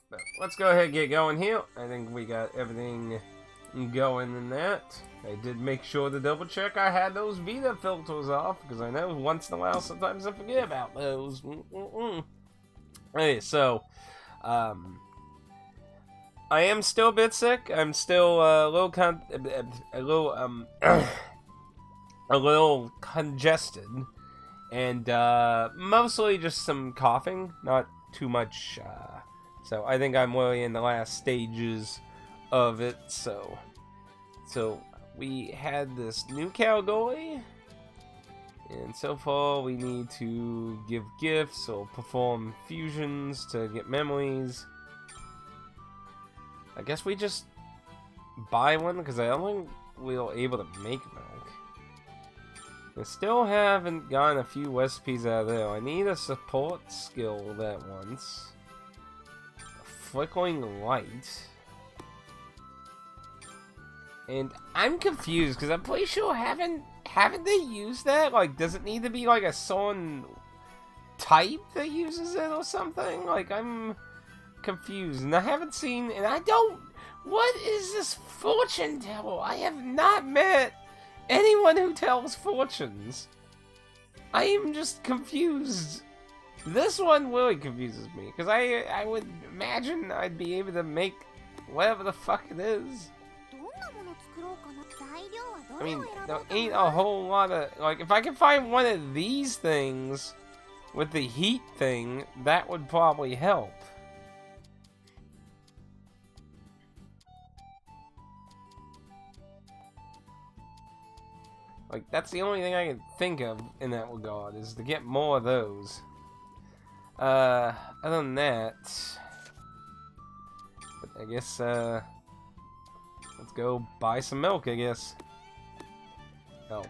But let's go ahead and get going here. I think we got everything going in that. I did make sure to double check I had those Vita filters off, because I know once in a while sometimes I forget about those. Okay, so I am still a bit sick. I'm still a little a little congested, and mostly just some coughing, not too much. So I think I'm really in the last stages of it. So we had this new cowboy, and so far we need to give gifts or perform fusions to get memories. I guess we just buy one, because I don't think we were able to make milk. I still haven't gotten a few recipes out of there. I need a support skill that once. A flickering light. And I'm confused, because I'm pretty sure haven't they used that? Like, does it need to be like a certain type that uses it or something? Like, I'm confused, and I haven't seen, and I don't. What is this fortune teller? I have not met anyone who tells fortunes. I am just confused. This one really confuses me, because I would imagine I'd be able to make whatever the fuck it is. I mean, there ain't a whole lot of, like, if I can find one of these things with the heat thing, that would probably help. Like, that's the only thing I can think of in that regard, is to get more of those. Other than that, I guess, let's go buy some milk, I guess. Oh.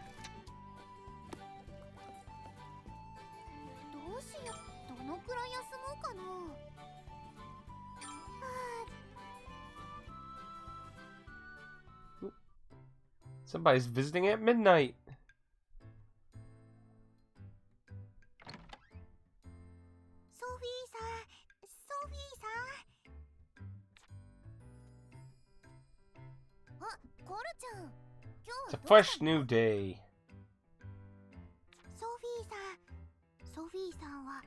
Somebody's visiting at midnight. It's a fresh new day. Sophie さんは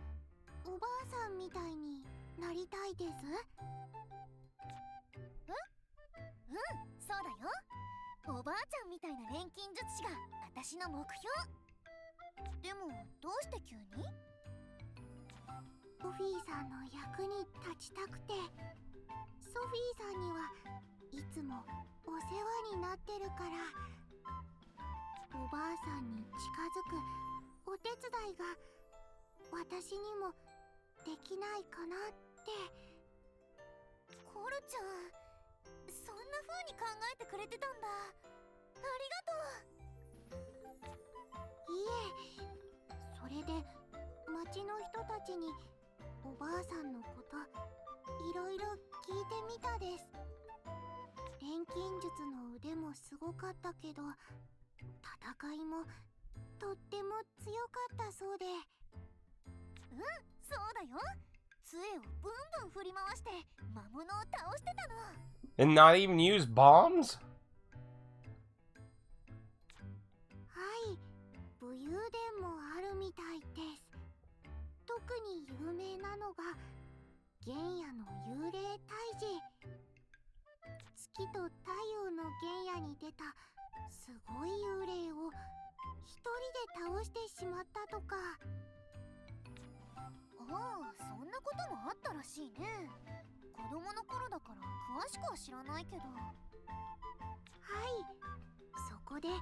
おばあさんみたいになりたいです。そうだよ。おばあちゃんみたいな錬金術師が私の目標。でもどうして急に？ソフィーさんの役に立ちたくて。ソフィーさんにはいつもお世話になってるから。おばあさんに近づくお手伝いが私にもできないかなって。コルちゃん、そんな風に考えてくれてたんだ。ありがとう。いえ、それで町の人たちにおばあさんのこといろいろ聞いてみたです。錬金術の腕もすごかったけど、戦いもとっても強かったそうで。そうだよ。杖をブンブン振り回して魔物を倒してたの。And not even use bombs? はい、武勇伝もあるみたいです。特に有名なのが原野の幽霊退治。月と太陽の原野に出たすごい幽霊を一人で倒してしまったとか。ああ、そんなこともあったらしいね。子供の頃だから詳しくは知らないけど。はい、そこでこ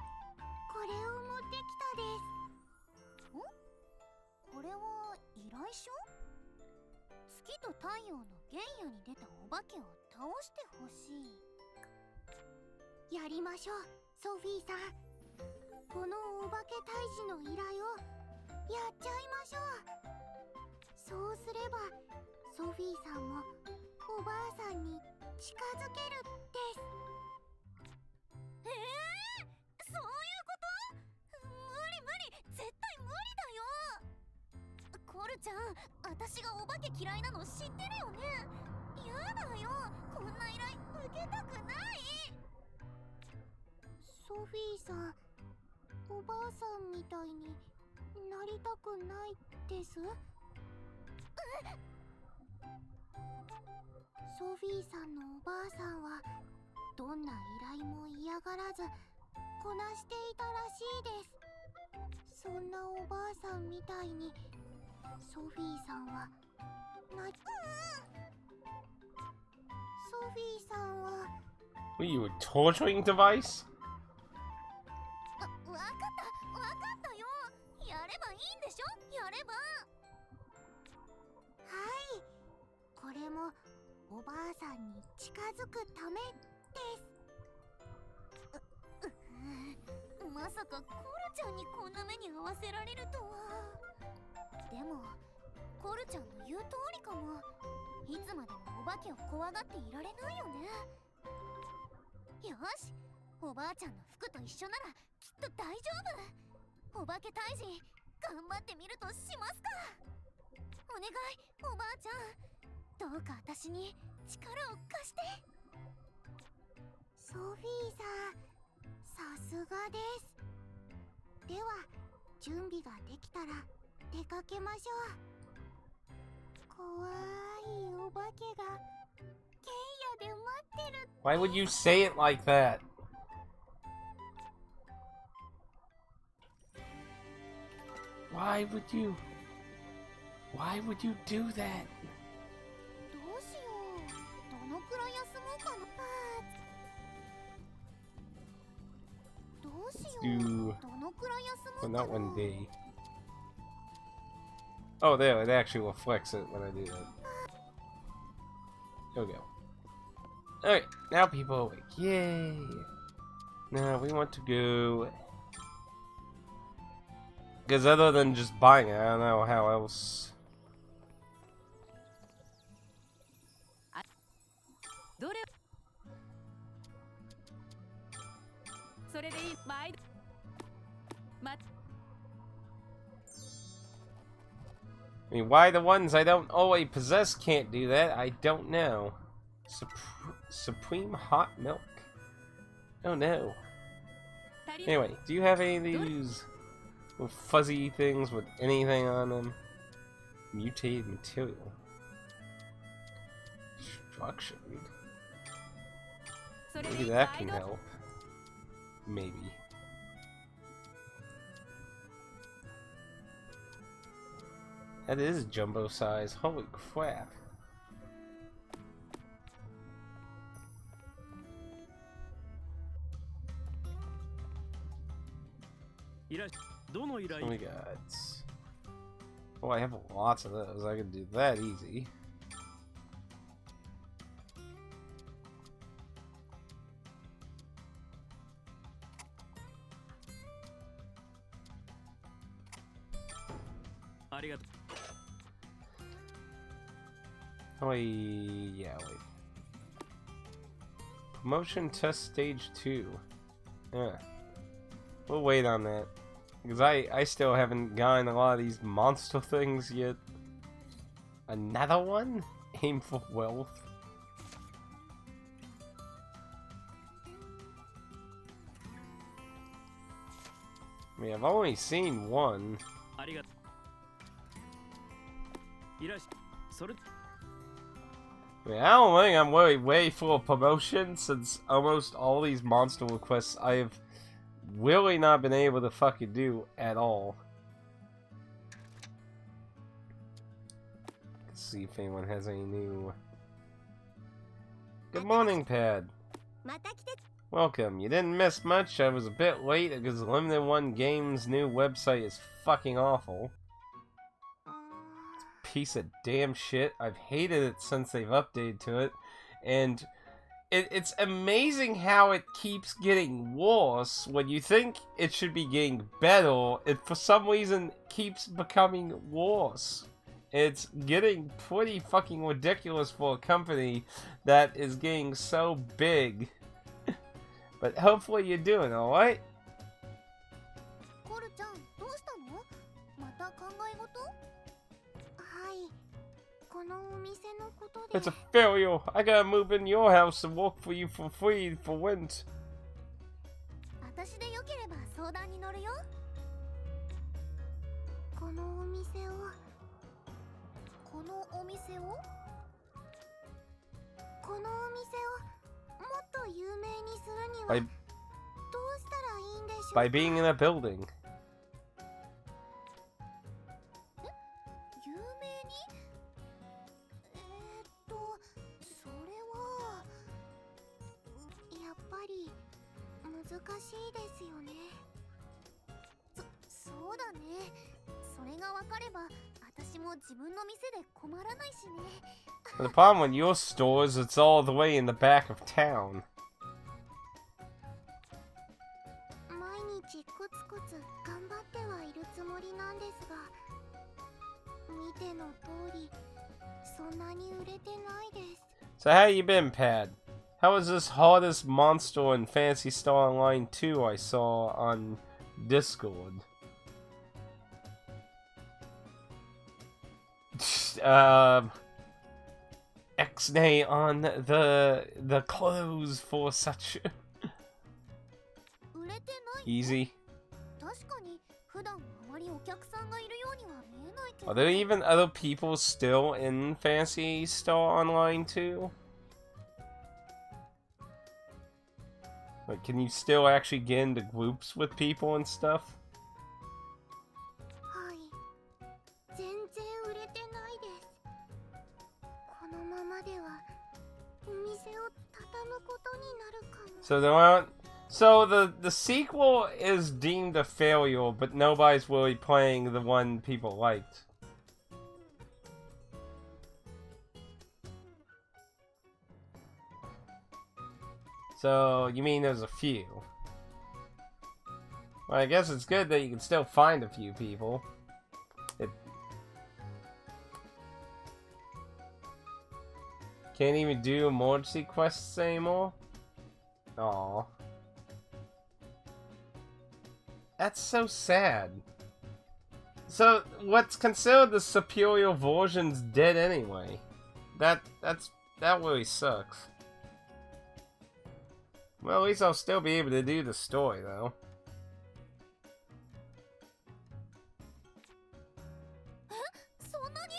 れを持ってきたです。これは依頼書？月と太陽の原野に出たお化けを倒してほしい。やりましょう、ソフィーさん。このお化け退治の依頼をやっちゃいましょう。そうすればソフィーさんもおばあさんに近づけるです。そういうこと？無理、絶対無理だよ。コルちゃん、私がお化け嫌いなの知ってるよね。やソフィーさん、おばあさんみたいになりたくないです？ソフィーさんのおばあさんはどんな依頼も嫌がらずこなしていたらしいです。そんなおばあさんみたいにソフィーさんはソフィーさんは Were you a torturing device? わかったよ。やればいいんでしょ。やれば。はい、これもおばあさんに近づくためです。まさかコルちゃんにこんな目に遭わせられるとは。でもコルちゃんの言う通りかも。いつまでもお化けを怖がっていられないよね。よし、おばあちゃんの服と一緒ならきっと大丈夫。お化け退治頑張ってみるとしますか。お願い、おばあちゃん、どうか私に力を貸して。ソフィーさん、さすがです。では準備ができたら出かけましょう。怖いお化けが剣屋で待ってる。 Why would you say it like that? Why would you do that? どうしよう。どのくらい休もうかな。どうしよう。どのくらい休も Well, うか not な。 one day. Oh, there, it actually reflects it when I do that. There we go. Alright, now people are awake. Yay! Now we want to go... Because other than just buying it, I don't know how else... どれそれでいい。毎度ま I mean, why the ones I don't always possess can't do that, I don't know. Supreme hot milk? Oh no. Anyway, do you have any of these with fuzzy things with anything on them? Mutated material. Structured. Maybe that can help. Maybe. That is jumbo size. Holy crap. Oh my god. Oh, I have lots of those. I can do that easy. Oh, yeah, wait. Promotion test stage 2. Yeah. We'll wait on that. Because I still haven't gotten a lot of these monster things yet. Another one? Aim for wealth. I mean, I've only seen one. I mean, I don't think I'm really way full of promotion, since almost all these monster requests I have really not been able to fucking do at all. Let's see if anyone has any new... Good morning, Pad. Welcome. You didn't miss much. I was a bit late because Limited One Games' new website is fucking awful. Piece of damn shit. I've hated it since they've updated to it, and it's amazing how it keeps getting worse when you think it should be getting better. It for some reason keeps becoming worse. It's getting pretty fucking ridiculous for a company that is getting so big. But hopefully you're doing alright. It's a failure. I gotta move in your house and work for you for free for rent. 私でよければ相談に乗るよ。このお店をもっと有名にするには By, どうしたらいいんでしょうか。 by being in a building. 有名に？それはやっぱり難しいですよね。そうだね。それがわかれば私も自分の店で困らないしね。The problem with your store is it's all the way in the back of town. 毎日コツコツ頑張ってはいるつもりなんですが、見ての通りそんなに売れてないです。 So how you been, Pad? How was this hottest monster in Fantasy Star Online 2 I saw on Discord? X-nay on the clothes for such 売れてない？ easy. 確かに普段あまりお客さんがいるようには見えないけど。 Are there even other people still in Fantasy Star Online 2? Like, can you still actually get into groups with people and stuff? はい、全然売れてないです。このままではお店を畳むことになるかも。 So there aren't. So the sequel is deemed a failure, but nobody's really playing the one people liked. So you mean there's a few? Well, I guess it's good that you can still find a few people. Can't even do emergency quests anymore? Aww. That's so sad. So, what's considered the superior version's dead anyway. That really sucks. Well, at least I'll still be able to do the story, though. そんなに？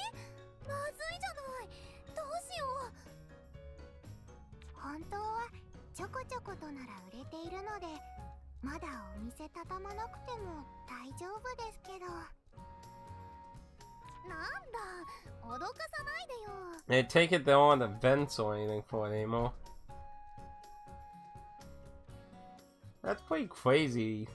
まずいじゃない。どうしよう。本当はちょこちょことなら売れているので、まだお店畳まなくても大丈夫ですけど。なんだ、脅かさないでよ。 They take it there aren't events or anything for it anymore. That's pretty crazy.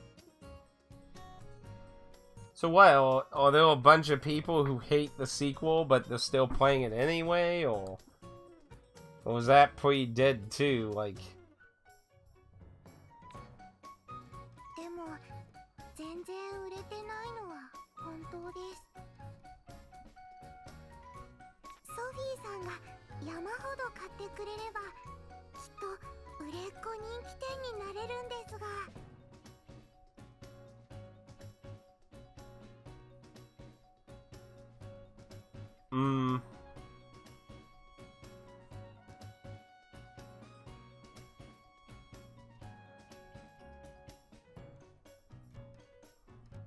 So what, are there a bunch of people who hate the sequel but they're still playing it anyway, or was that pretty dead too, like... でも全然売れてないのは本当です。ソフィーさんが山ほど買ってくれればきっと売れっ子人気店になれるんですが。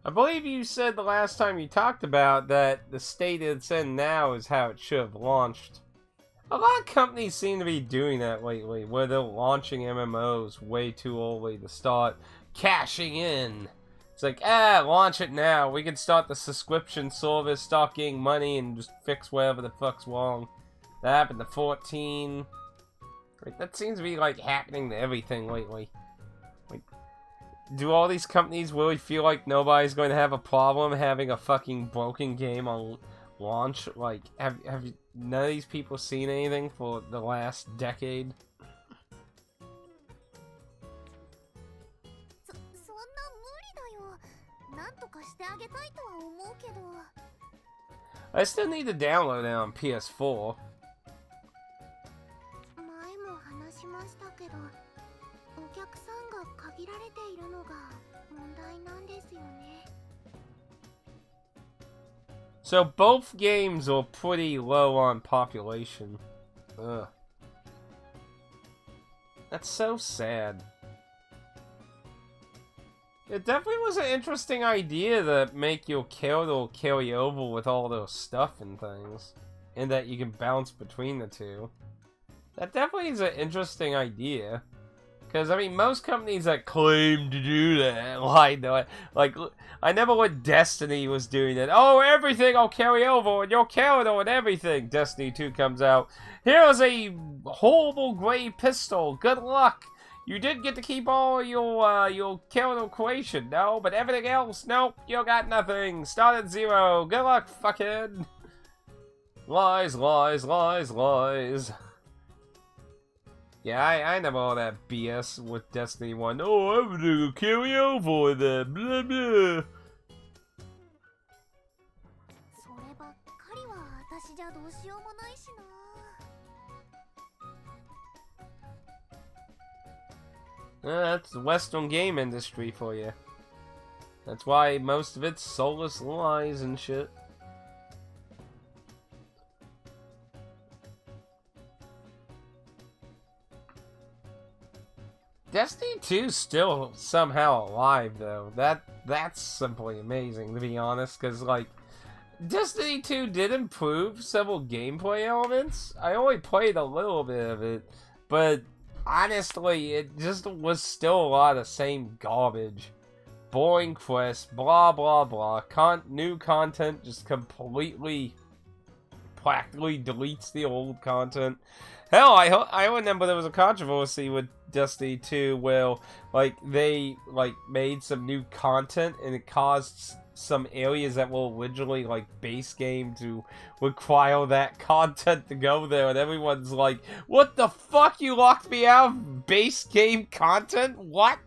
I believe you said the last time you talked about that the state it's in now is how it should have launched. A lot of companies seem to be doing that lately, where they're launching MMOs way too early to start cashing in. It's like, launch it now. We can start the subscription service, start getting money, and just fix whatever the fuck's wrong. That happened to 14. Like, that seems to be, like, happening to everything lately. Like, do all these companies really feel like nobody's going to have a problem having a fucking broken game on launch? Like, have you, none of these people seen anything for the last decade? そんな無理だよ。なんとかしてあげたいとは思うけど。 I still need to download it on PS4. 前も話しましたけど、お客さんが限られているのが問題なんですよね。 So both games are pretty low on population. Ugh. That's so sad. It definitely was an interesting idea to make your character carry over with all those stuff and things. And that you can bounce between the two. That definitely is an interesting idea. Because, I mean, most companies that claim to do that lied to it. Like, I never when Destiny was doing that. Oh, everything will carry over, and your character and everything. Destiny 2 comes out. Here's a horrible gray pistol. Good luck. You did get to keep all your character creation, no? But everything else, nope, you got nothing. Start at 0. Good luck, fuckhead. Lies, lies, lies, lies. Yeah, I know all that BS with Destiny 1. Oh, everything will carry over with that, blah blah. そればっかりは私じゃどうしようもないしな。That's the Western game industry for you. That's why most of it's soulless lies and shit. Destiny 2's still somehow alive, though. That's simply amazing, to be honest, because, like, Destiny 2 did improve several gameplay elements. I only played a little bit of it, but honestly, it just was still a lot of same garbage. Boring quests, blah blah blah. New content just completely, practically deletes the old content. Hell, I remember there was a controversy with Destiny 2 where, like, they, like, made some new content and it caused some areas that were originally, like, base game to require that content to go there, and everyone's like, what the fuck, you locked me out of base game content? What?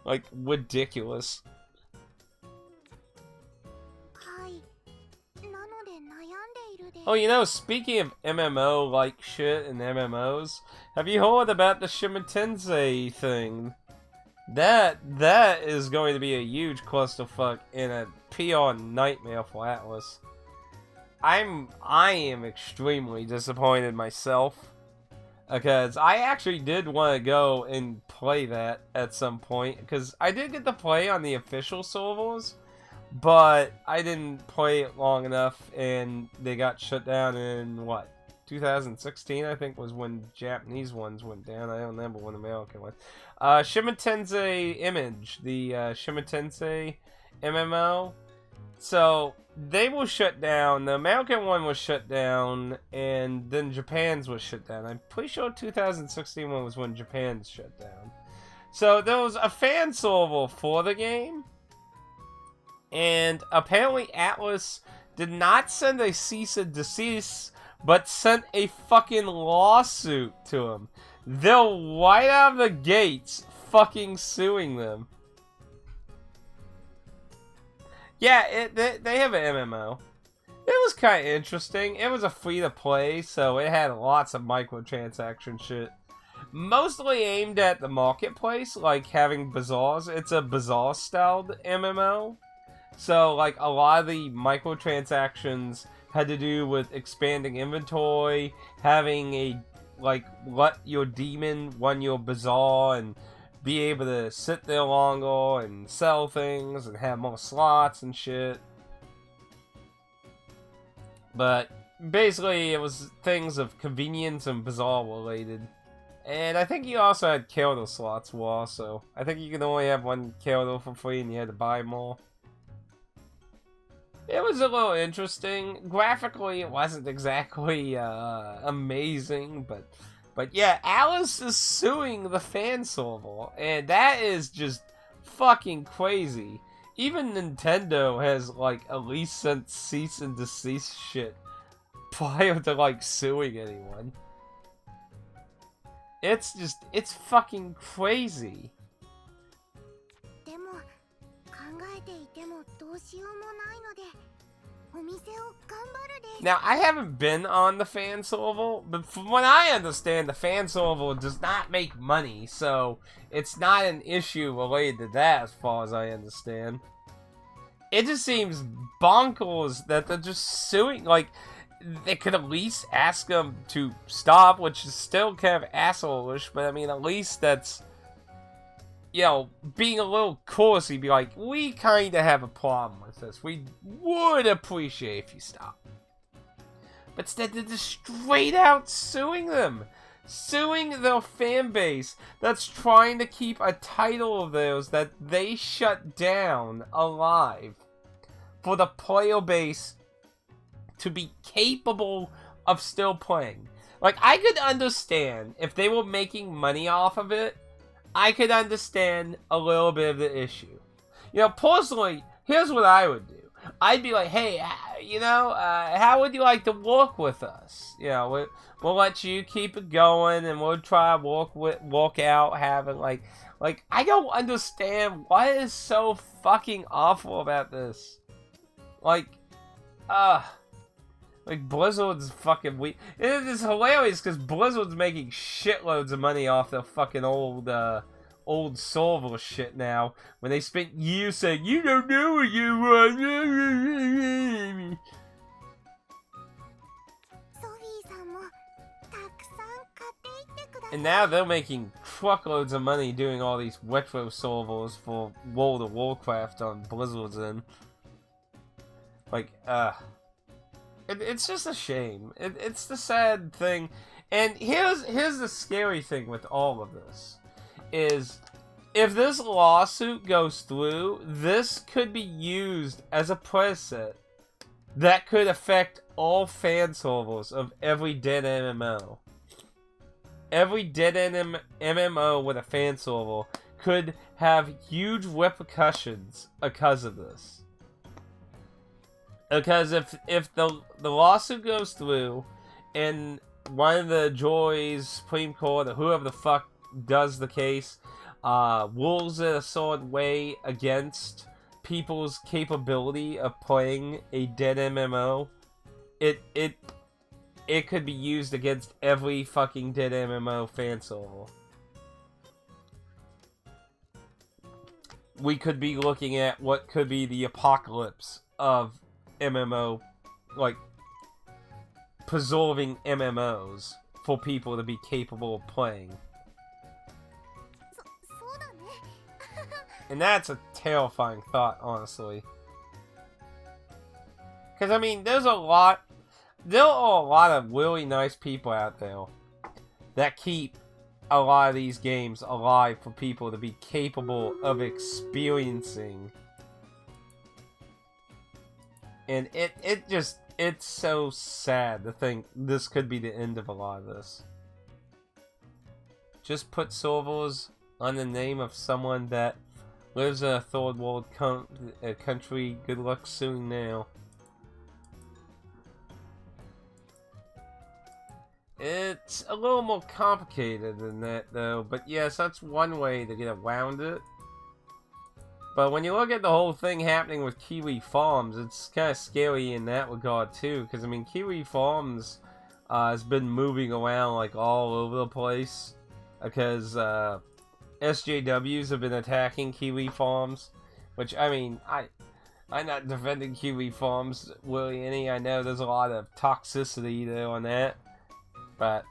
Like, ridiculous. はい。なので悩んでいるで。 Oh, you know, speaking of MMO-like shit and MMOs, have you heard about the Shimatensei thing? That is going to be a huge clusterfuck and a PR nightmare for Atlas. I am extremely disappointed myself, because I actually did want to go and play that at some point, because I did get to play on the official servers, but I didn't play it long enough, and they got shut down in, what, 2016, I think, was when Japanese ones went down. I don't remember when American went. Shimatensei the Shimatensei MMO. So, they were shut down. The American one was shut down, and then Japan's was shut down. I'm pretty sure 2016 one was when Japan's shut down. So, there was a fan server for the game, and apparently Atlas did not send a cease and desist, but sent a fucking lawsuit to him. They're right out of the gates fucking suing them. Yeah, they have an MMO. It was kind of interesting. It was a free-to-play, so it had lots of microtransaction shit. Mostly aimed at the marketplace, like having bazaars. It's a bazaar-styled MMO. So, like, a lot of the microtransactions had to do with expanding inventory, having a, like, let your demon run your bazaar and be able to sit there longer and sell things and have more slots and shit. But basically it was things of convenience and bazaar related. And I think you also had character slots were also. I think you could only have one character for free and you had to buy more. It was a little interesting. Graphically, it wasn't exactly amazing, but yeah, Alice is suing the fan server, and that is just fucking crazy. Even Nintendo has, like, at least sent cease and desist shit prior to, like, suing anyone. It's fucking crazy. でも考えていてもどうしようもないのでお店を頑張るです。 Now, I haven't been on the fan server, but from what I understand, the fan server does not make money, so it's not an issue related to that as far as I understand. It just seems bonkers that they're just suing, like, they could at least ask them to stop, which is still kind of asshole-ish, but I mean, at least that's you know, being a little coarse, he'd be like, we kind of have a problem with this. We would appreciate if you stop. But instead, they're just straight out suing them. Suing their fan base that's trying to keep a title of theirs that they shut down alive. For the player base to be capable of still playing. Like, I could understand if they were making money off of it. I could understand a little bit of the issue. You know, personally, here's what I would do. I'd be like, hey, you know, how would you like to work with us? You know, we'll let you keep it going, and we'll try to work out having, like, I don't understand what is so fucking awful about this. Like Blizzard's fucking weak. It is hilarious because Blizzard's making shitloads of money off their fucking old server shit now. When they spent years saying, you don't know what you want. And now they're making truckloads of money doing all these retro servers for World of Warcraft on Blizzard's end. Like, it's just a shame. It's the sad thing. And here's the scary thing with all of this. Is, if this lawsuit goes through, this could be used as a precedent that could affect all fan servers of every dead MMO. Every dead MMO with a fan server could have huge repercussions because of this. Because if the lawsuit goes through, and one of the juries, Supreme Court, or whoever the fuck does the case, rules it a certain way against people's capability of playing a dead MMO, it could be used against every fucking dead MMO fan server. We could be looking at what could be the apocalypse of MMO, like, preserving MMOs for people to be capable of playing. And that's a terrifying thought, honestly. Because, I mean, there are a lot of really nice people out there that keep a lot of these games alive for people to be capable of experiencing. And it's so sad to think this could be the end of a lot of this. Just put servers on the name of someone that lives in a third world country. Good luck suing now. It's a little more complicated than that, though. But yes, that's one way to get around it. But when you look at the whole thing happening with Kiwi Farms, it's kind of scary in that regard, too. Because, I mean, Kiwi Farms has been moving around, like, all over the place. Because SJWs have been attacking Kiwi Farms. Which, I mean, I'm not defending Kiwi Farms really any. I know there's a lot of toxicity there on that. But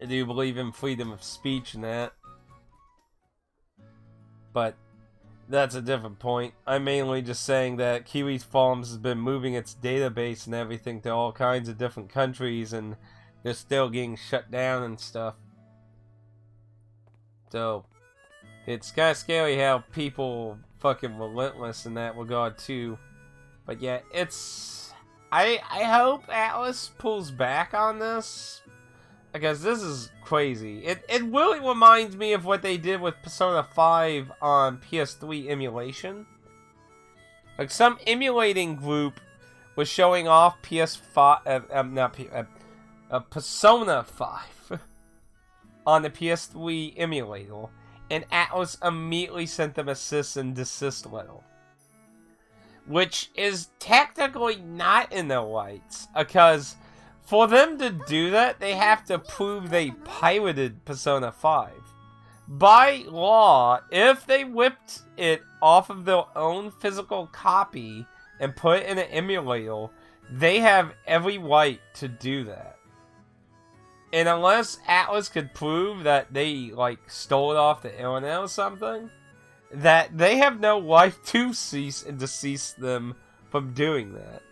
I do believe in freedom of speech and that. But that's a different point. I'm mainly just saying that Kiwi Farms has been moving its database and everything to all kinds of different countries, and they're still getting shut down and stuff. So it's kind of scary how people fucking relentless in that regard too. But yeah, it's... I hope Atlas pulls back on this, because this is crazy. It really reminds me of what they did with Persona 5 on PS3 emulation. Like, some emulating group was showing off PS5, Persona 5 on the PS3 emulator, and Atlas immediately sent them a cease and desist letter. Which is technically not in their rights, because for them to do that, they have to prove they pirated Persona 5. By law, if they whipped it off of their own physical copy and put it in an emulator, they have every right to do that. And unless Atlas could prove that they, like, stole it off the internet or something, that they have no right to cease and desist them from doing that.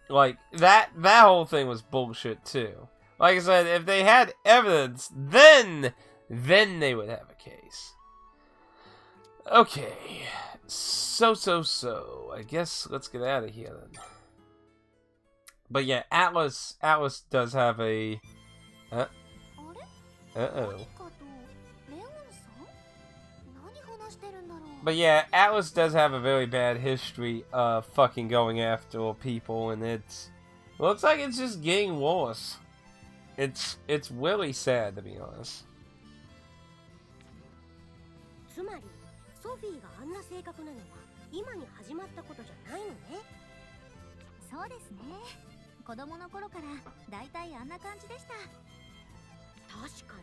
Like, that whole thing was bullshit, too. Like I said, if they had evidence, then they would have a case. Okay. So. I guess let's get out of here, then. But yeah, Atlas does have a... Uh-oh. But yeah, Atlas does have a very bad history of fucking going after people, and looks like it's just getting worse. It's really sad, to be honest. つまりソフィーがあんな性格なのは今に始まったことじゃないのね。そうですね。子供の頃からだいたいあんな感じでした。確か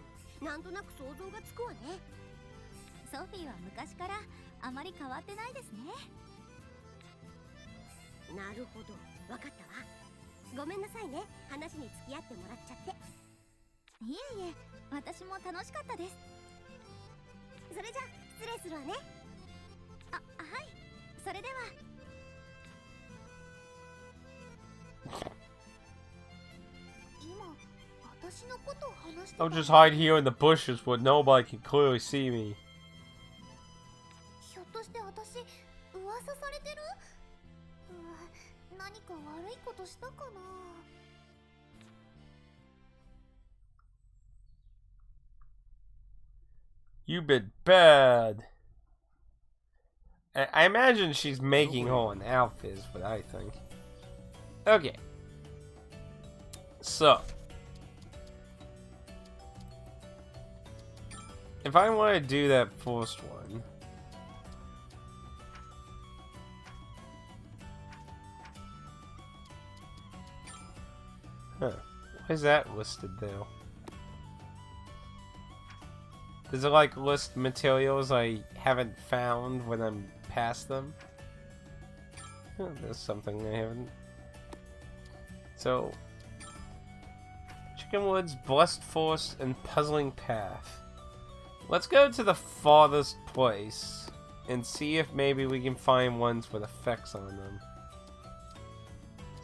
になんとなく想像がつくわね。ソフィーは昔からあまり変わってないですね。なるほど、わかったわ。ごめんなさいね、話に付き合ってもらっちゃって。いえいえ、私も楽しかったです。それじゃ失礼するわね。あ、はい、それでは。今、私のことを話してた。 I'll just hide here in the bushes where nobody can clearly see me. ひょっとして私、噂されてる？何か悪いことしたかな。 You've been bad. I imagine she's making her an outfit is what I think. Okay. So. If I want to do that first one. Huh. Why is that listed there? Does it like list materials I haven't found when I'm past them? Oh, there's something I haven't. So, Chicken Woods, Blessed Forest, and Puzzling Path. Let's go to the farthest place and see if maybe we can find ones with effects on them.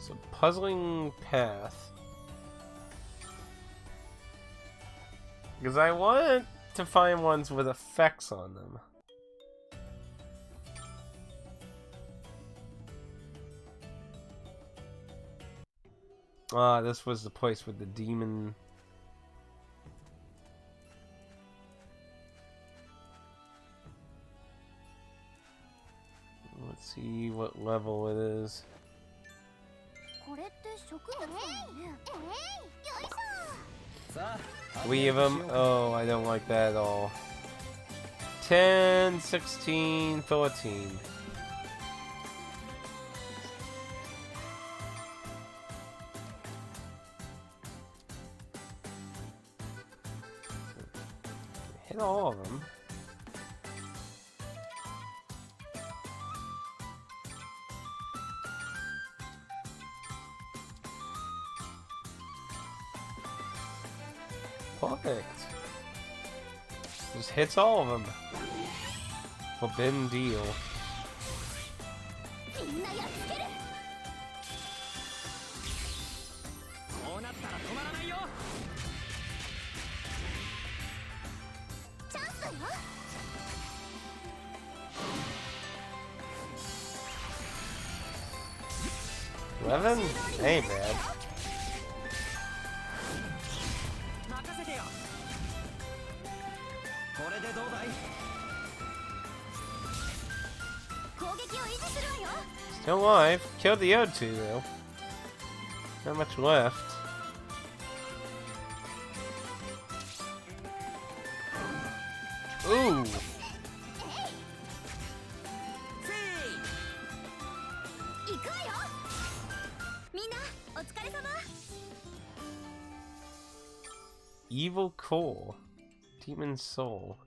So, Puzzling Path. Because I want to find ones with effects on them. Ah, this was the place with the demon. Let's see what level it is. Three of them? Oh, I don't like that at all. 10, 16, 13. Hit all of them. Perfect. Just hits all of them. Forbidden deal. Eleven? Ain't bad. Still alive. Killed the other two though. Not much left. Ooh. Evil Core. Demon Soul.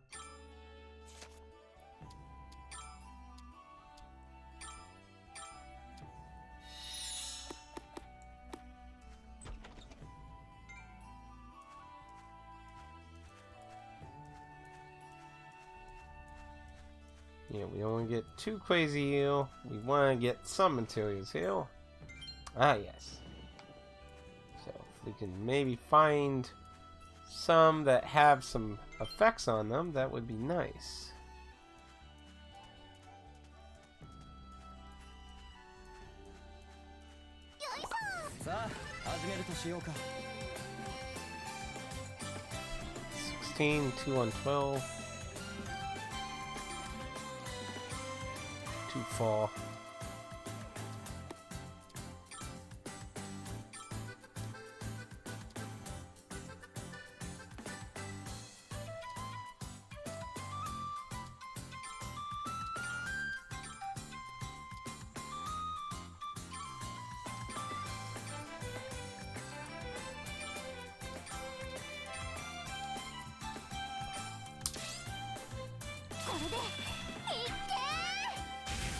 Yeah, we don't want to get too crazy here. We want to get some materials here. Ah, yes. So, if we can maybe find some that have some effects on them, that would be nice. Yoisha! 16, 2 on 12. Too far.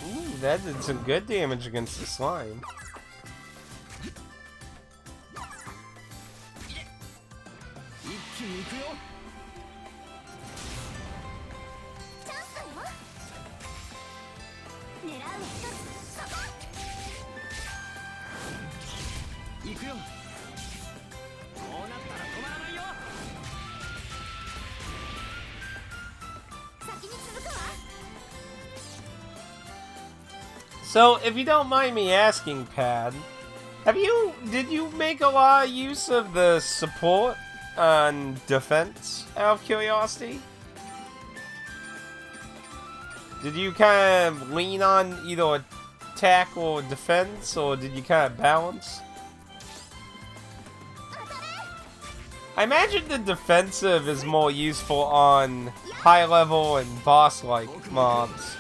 Ooh, that did some good damage against the slime. So, if you don't mind me asking, Pad, did you make a lot of use of the support on defense, out of curiosity? Did you kind of lean on either attack or defense, or did you kind of balance? I imagine the defensive is more useful on high level and boss-like mobs.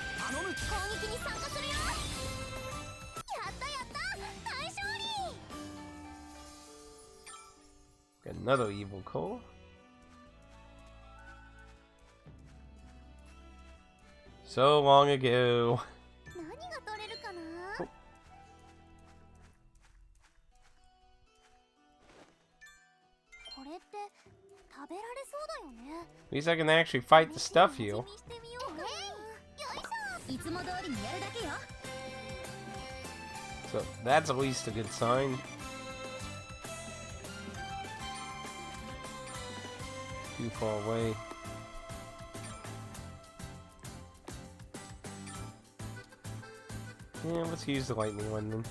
Another evil core. So long ago. At least I can actually fight the stuff here. So that's at least a good sign. Too far away. Yeah, let's use the lightning one then.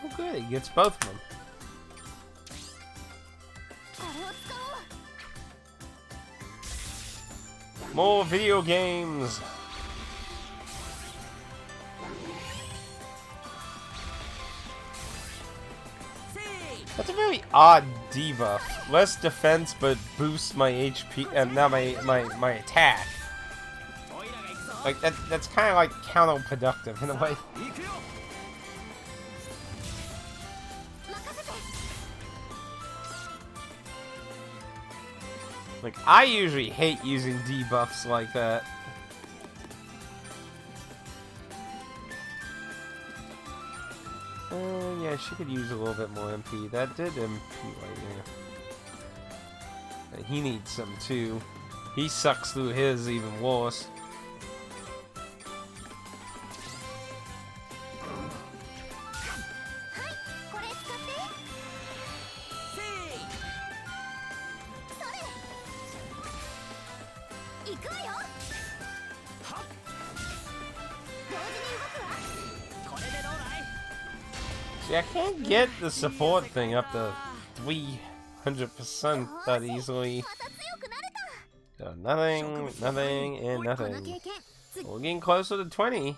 Oh good, he gets both of them. More video games! That's a very odd debuff. Less defense, but boosts my HP, not my attack. Like, that's kind of like counterproductive in a way. Like, I usually hate using debuffs like that. Yeah, she could use a little bit more MP. That did MP right there. He needs some too. He sucks through his even worse. See, I can't get the support thing up to 300% that easily. So nothing, nothing, and nothing. We're getting closer to 20.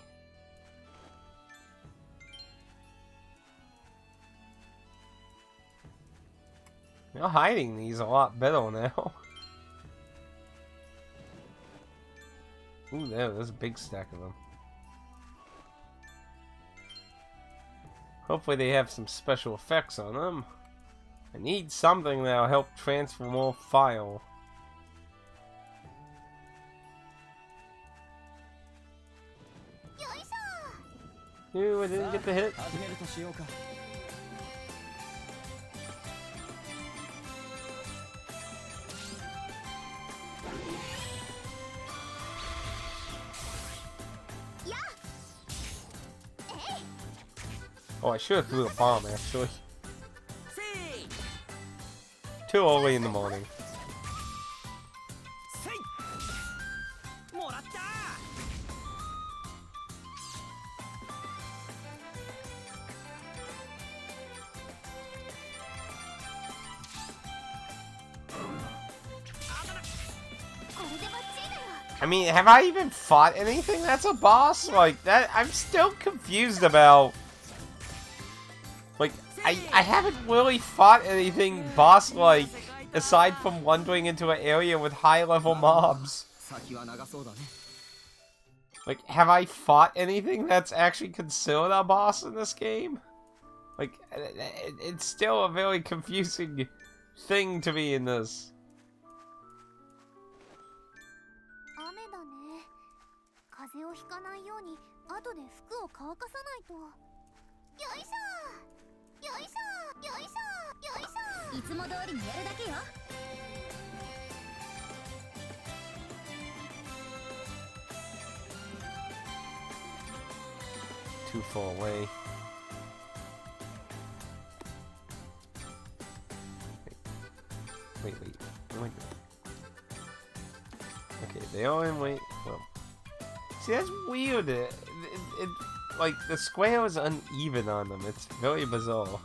They're hiding these a lot better now. Ooh, there's a big stack of them. Hopefully they have some special effects on them. I need something that'll help transfer more file. Ooh, I didn't get the hit. Oh, I should have threw a bomb, actually. Too early in the morning. I mean, have I even fought anything that's a boss? Like, that, I'm still confused about. Like, I haven't really fought anything boss-like, aside from wandering into an area with high-level mobs. Like, have I fought anything that's actually considered a boss in this game? Like, it's still a very confusing thing to me in this. 風邪をひかないように後で服を乾かさないと。よいしょよいしょよいしょよいしょ。いつも通りにやるだけよ。Too far away. Wait. Okay, they all in wait. Oh. See, that's weird. It like the square is uneven on them. It's very bizarre.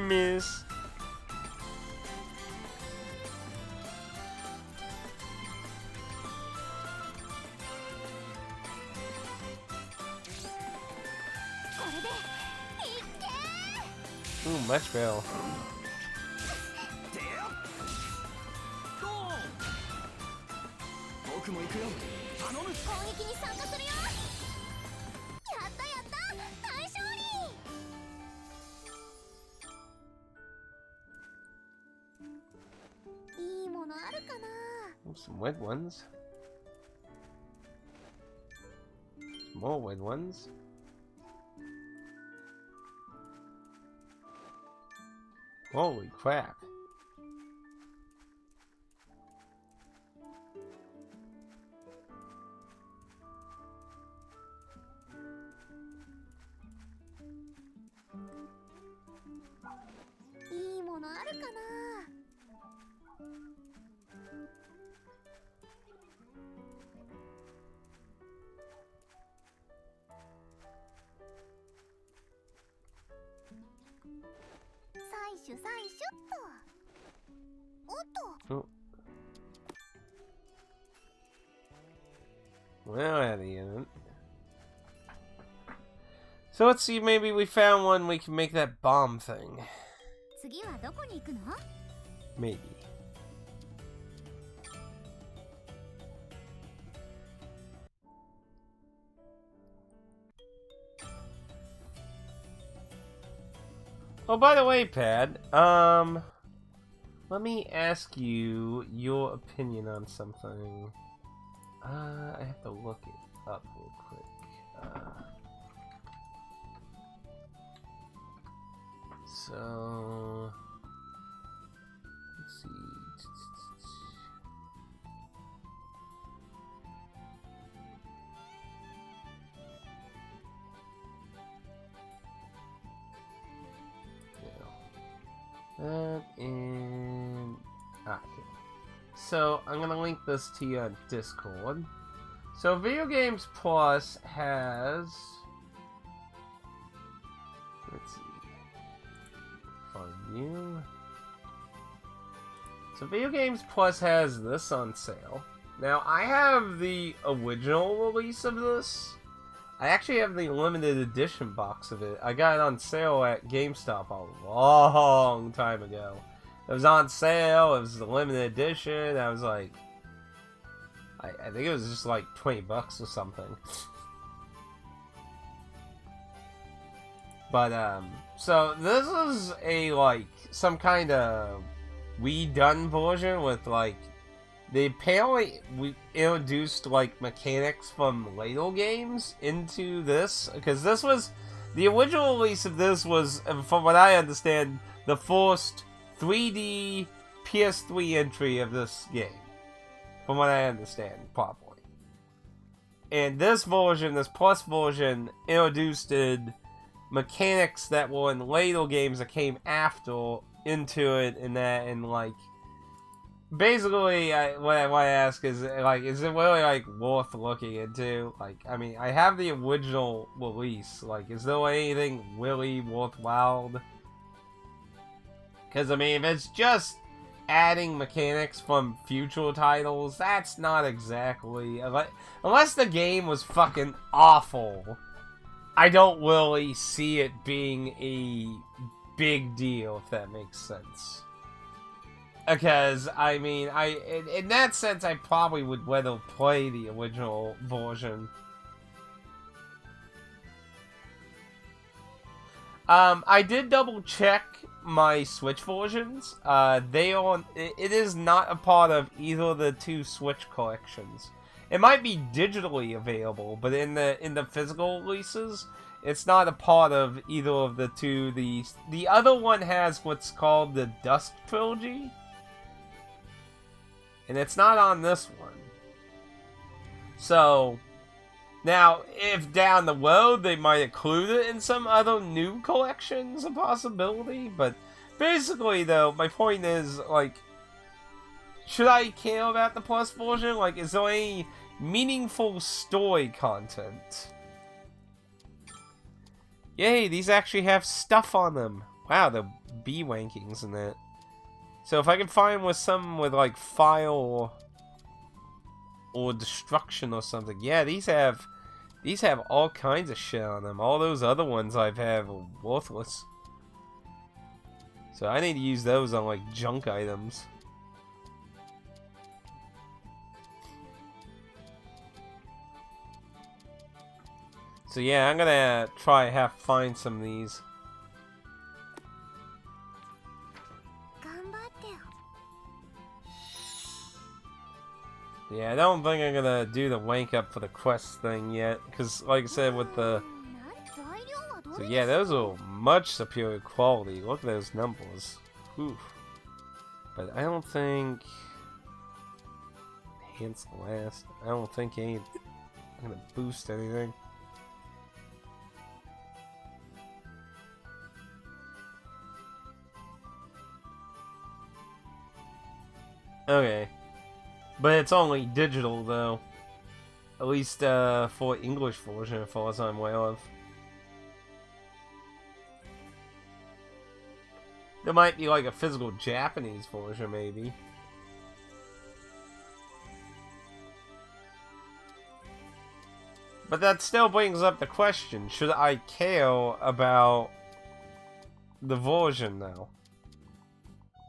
Miss. Ooh, much better. Some wet ones. More wet ones. Holy crap. Oh. Well, at the end. So let's see, maybe we found one we can make that bomb thing. Maybe. Oh, by the way, Pad, let me ask you your opinion on something. I have to look it up real quick. So, let's see. And okay. So I'm gonna link this to you on Discord. So Video Games Plus has... Let's see. Find you. So Video Games Plus has this on sale. Now, I have the original release of this. I actually have the limited edition box of it. I got it on sale at GameStop a long time ago. It was on sale, it was the limited edition. I was like... I think it was just like 20 bucks or something. But, so this is a, like, some kind of redone version with, like, they apparently introduced, like, mechanics from Ladle games into this, because this was, the original release of this was, from what I understand, the first 3D PS3 entry of this game. From what I understand, properly. And this version, this Plus version, introduced mechanics that were in Ladle games that came after into it, and like, basically, what I ask is, like, is it really, like, worth looking into? Like, I mean, I have the original release. Like, is there anything really worthwhile? Because, I mean, if it's just adding mechanics from future titles, that's not exactly... Unless the game was fucking awful, I don't really see it being a big deal, if that makes sense. Because, I mean, in that sense, I probably would rather play the original version. I did double check my Switch versions. It is not a part of either of the two Switch collections. It might be digitally available, but in the physical releases, it's not a part of either of the two. The other one has what's called the Dusk Trilogy, and it's not on this one. So, now, if down the road they might include it in some other new collections, a possibility, but basically, though, my point is, like, should I care about the Plus version? Like, is there any meaningful story content? Yay, these actually have stuff on them. Wow, the B rankings in it. So if I can find some with, like, fire or destruction or something. Yeah, these have all kinds of shit on them. All those other ones I've had are worthless. So I need to use those on, like, junk items. So yeah, I'm gonna try to find some of these. Yeah, I don't think I'm gonna do the rank up for the quest thing yet, because like I said with the... So yeah, those are much superior quality. Look at those numbers. Oof. But I don't think... Enhanced last. I don't think I'm gonna boost anything. Okay. But it's only digital, though. At least for English version, as far as I'm aware of. There might be like a physical Japanese version, maybe. But that still brings up the question, should I care about the version now?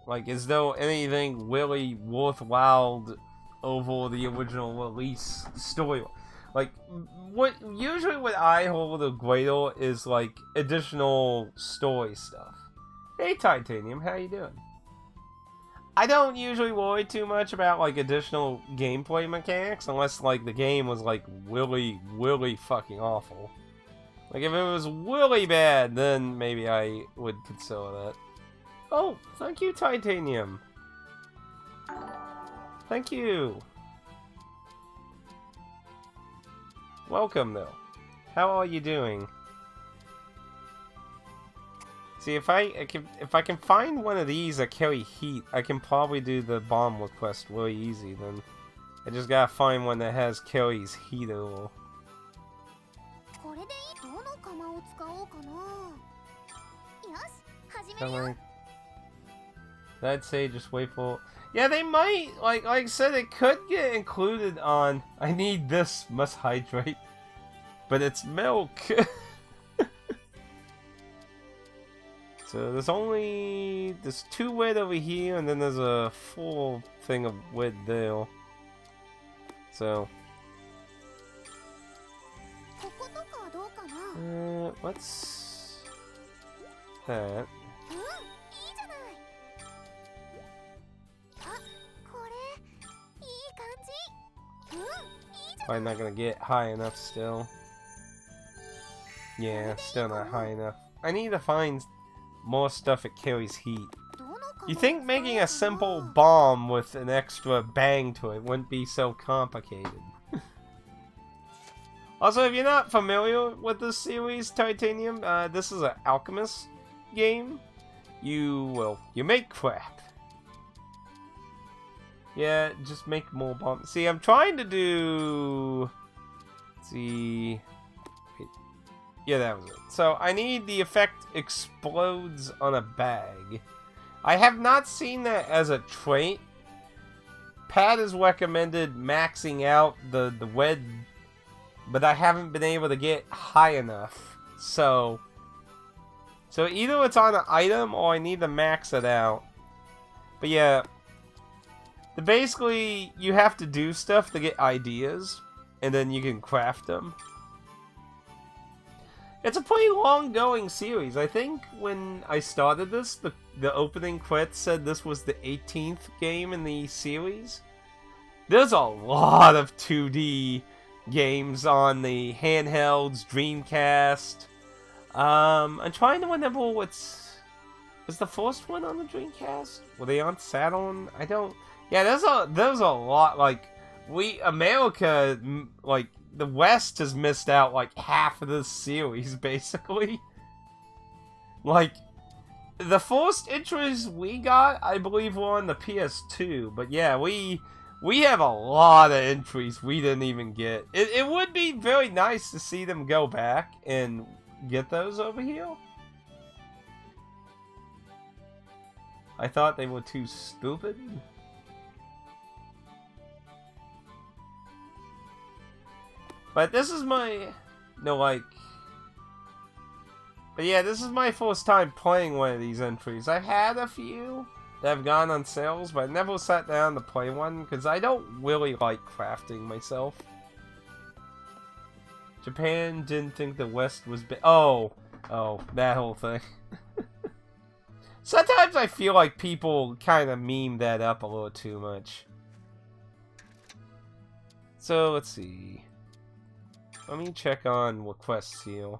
Like, is there anything really worthwhile over the original release story? Like, usually what I hold a greater is, like, additional story stuff. Hey, Titanium, how you doing? I don't usually worry too much about, like, additional gameplay mechanics, unless, like, the game was, like, really, really fucking awful. Like, if it was really bad, then maybe I would consider that. Oh, thank you, Titanium. Thank you. Welcome, though. How are you doing? See, if I can find one of these that carry heat, I can probably do the bomb request really easy then. I just gotta find one that has Kelly's Hito. これでいい。どの釜を使おうかな。よし、始める Kinda よ。 like, I'd say just wait for. Yeah, they might. Like I said, it could get included on. I need this. Must hydrate, but it's milk. So there's 2 wit over here, and then there's a full thing of wit there. So こことかはどうかな。 what's that? うん、いいじゃない。あ、これいい感じ。うん、いいじゃない。 Probably not gonna get high enough still. Yeah, still not high enough. I need to find more stuff that carries heat. どの釜を You 使お think う making か a な。 simple bomb with an extra bang to it wouldn't be so complicated? Also, if you're not familiar with this series, Titanium, this is an Alchemist game. You make crap. Yeah, just make more bombs. See, I'm trying to do... Let's see... Wait. Yeah, that was it. So, I need the effect explodes on a bag. I have not seen that as a trait. Pat has recommended maxing out the WED, but I haven't been able to get high enough. So either it's on an item or I need to max it out. But yeah, basically you have to do stuff to get ideas, and then you can craft them. It's a pretty long-going series. I think when I started this, the opening credits said this was the 18th game in the series. There's a lot of 2D games on the handhelds, Dreamcast. I'm trying to remember was the first one on the Dreamcast? Were they on Saturn? I don't. Yeah, there's a lot. Like America, like the West has missed out like half of this series basically. Like the first entries we got, I believe, were on the PS2. But yeah, we have a lot of entries we didn't even get. It would be very nice to see them go back and get those over here. I thought they were too stupid. But this is my... No, like... But yeah, this is my first time playing one of these entries. I've had a few that have gone on sales, but I never sat down to play one because I don't really like crafting myself. Japan didn't think the West was big. Oh, that whole thing. Sometimes I feel like people kind of meme that up a little too much. So, let's see. Let me check on requests here.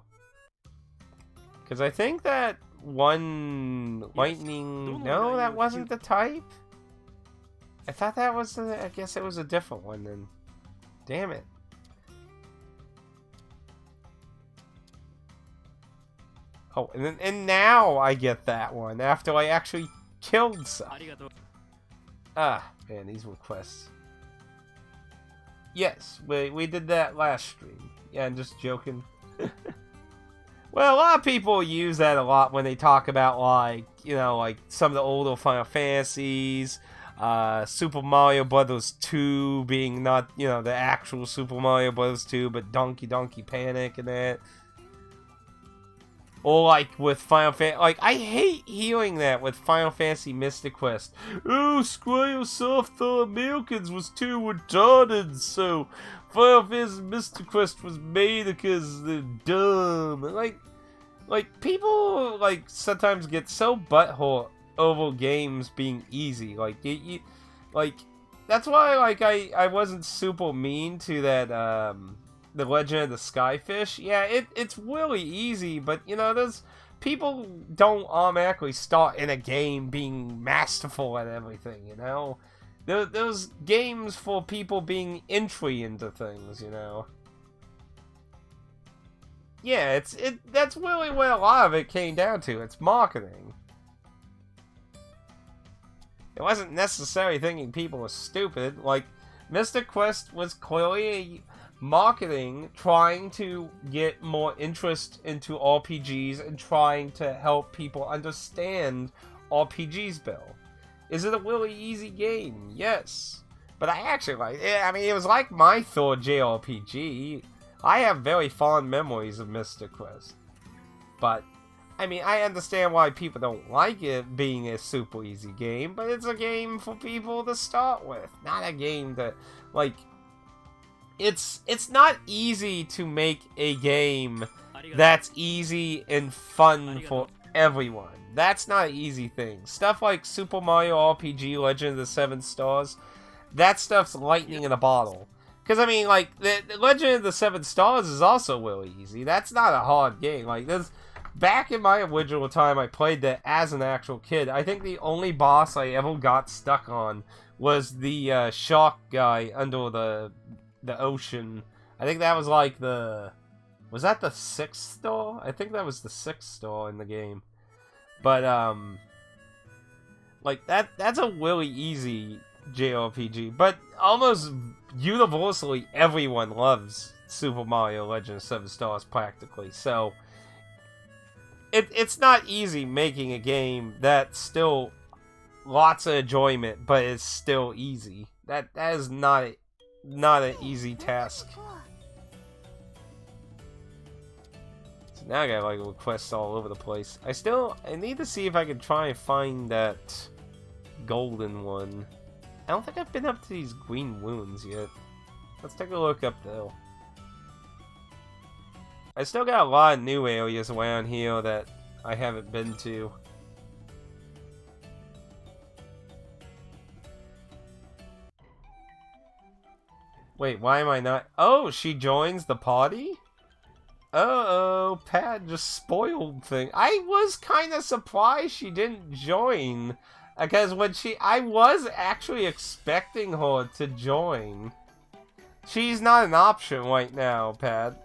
Because I think that one lightning... No, that wasn't the type. I thought that was the... I guess it was a different one then. Damn it. Oh, and now I get that one after I actually killed some. Ah, man, these requests. Yes, we did that last stream. Yeah, I'm just joking. Well, a lot of people use that a lot when they talk about, like, you know, like some of the older Final Fantasies, Super Mario Brothers 2 being not, you know, the actual Super Mario Brothers 2, but Donkey Panic and that. Or like with Final Fantasy, like I hate hearing that with Final Fantasy Mystic Quest. Oh, Squaresoft thought Americans was too retarded, so Final Fantasy Mystic Quest was made because they're dumb. Like people like sometimes get so butthurt over games being easy. Like like that's why like I wasn't super mean to that The Legend of the Skyfish. Yeah, it's really easy, but you know, there's people don't automatically start in a game being masterful at everything, you know? There's games for people being entry into things, you know? Yeah, that's really what a lot of it came down to. It's marketing. It wasn't necessarily thinking people were stupid. Like Mystic Quest was clearly marketing, trying to get more interest into RPGs and trying to help people understand RPGs better. Is it a really easy game? Yes. But I actually like it. I mean, it was like my third JRPG. I have very fond memories of Mystic Quest. But, I mean, I understand why people don't like it being a super easy game, but it's a game for people to start with. Not a game that, like, it's not easy to make a game that's easy and fun for everyone. That's not an easy thing. Stuff like Super Mario RPG Legend of the Seven Stars, that stuff's lightning in a bottle. Because, I mean, like, the Legend of the Seven Stars is also really easy. That's not a hard game. Like, this, back in my original time, I played that as an actual kid. I think the only boss I ever got stuck on was the shark guy under the ocean. I think that was like the... Was that the 6th star? I think that was the 6th star in the game. But, like, that's a really easy JRPG. But almost universally, everyone loves Super Mario Legend of Seven Stars, practically. So, it's not easy making a game that's still lots of enjoyment, but it's still easy. That is not an easy task. Now I got like requests all over the place. I need to see if I can try and find that golden one. I don't think I've been up to these green wounds yet. Let's take a look up though. I still got a lot of new areas around here that I haven't been to. Wait, why am I not? Oh, she joins the party? Uh-oh, Pat just spoiled things. I was kind of surprised she didn't join. Because I was actually expecting her to join. She's not an option right now, Pat.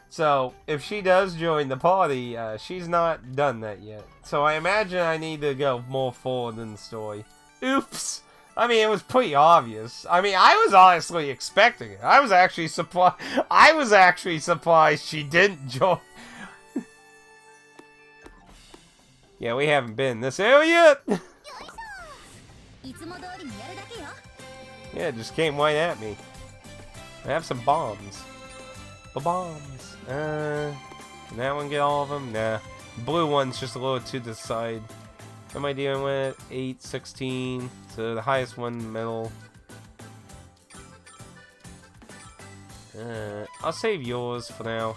So, if she does join the party, she's not done that yet. So I imagine I need to go more forward in the story. Oops! I mean, it was pretty obvious. I mean, I was honestly expecting it. I was actually surprised she didn't join. Yeah, we haven't been in this area yet. Yeah, it just came right at me. I have some bombs. The bombs. Can that one get all of them? Nah. Blue one's just a little to the side. What am I dealing with? 8, 16. So the highest one in the middle. I'll save yours for now.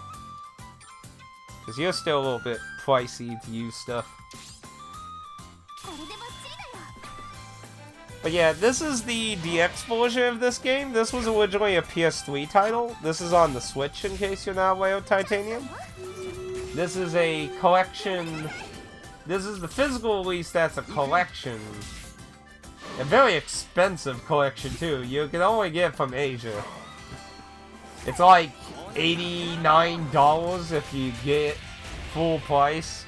Because you're still a little bit pricey to use stuff. But yeah, this is the DX version of this game. This was originally a PS3 title. This is on the Switch, in case you're not aware of Titanium. This is a collection. This is the physical release that's a collection. A very expensive collection, too. You can only get it from Asia. It's like $89 if you get full price.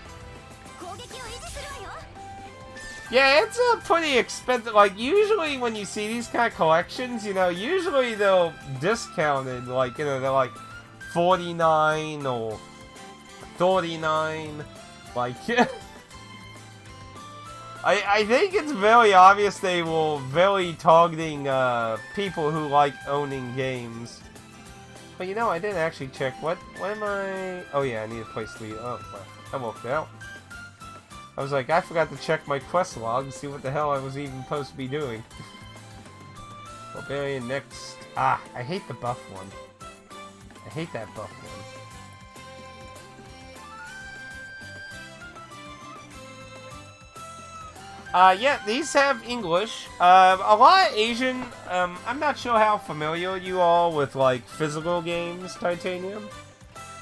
Yeah, it's a pretty expensive. Like, usually when you see these kind of collections, you know, usually they'll discount it. Like, you know, they're like 49 or 39. Like, I think it's very obvious they were very targeting people who like owning games. But you know, I didn't actually check. What am I? Oh yeah, I need to place 3. Oh, well, that worked out. I was like, I forgot to check my quest log and see what the hell I was even supposed to be doing. Barbarian next. Ah, I hate the buff one. I hate that buff one. Yeah, these have English. A lot of Asian. I'm not sure how familiar you are with, like, physical games, Titanium.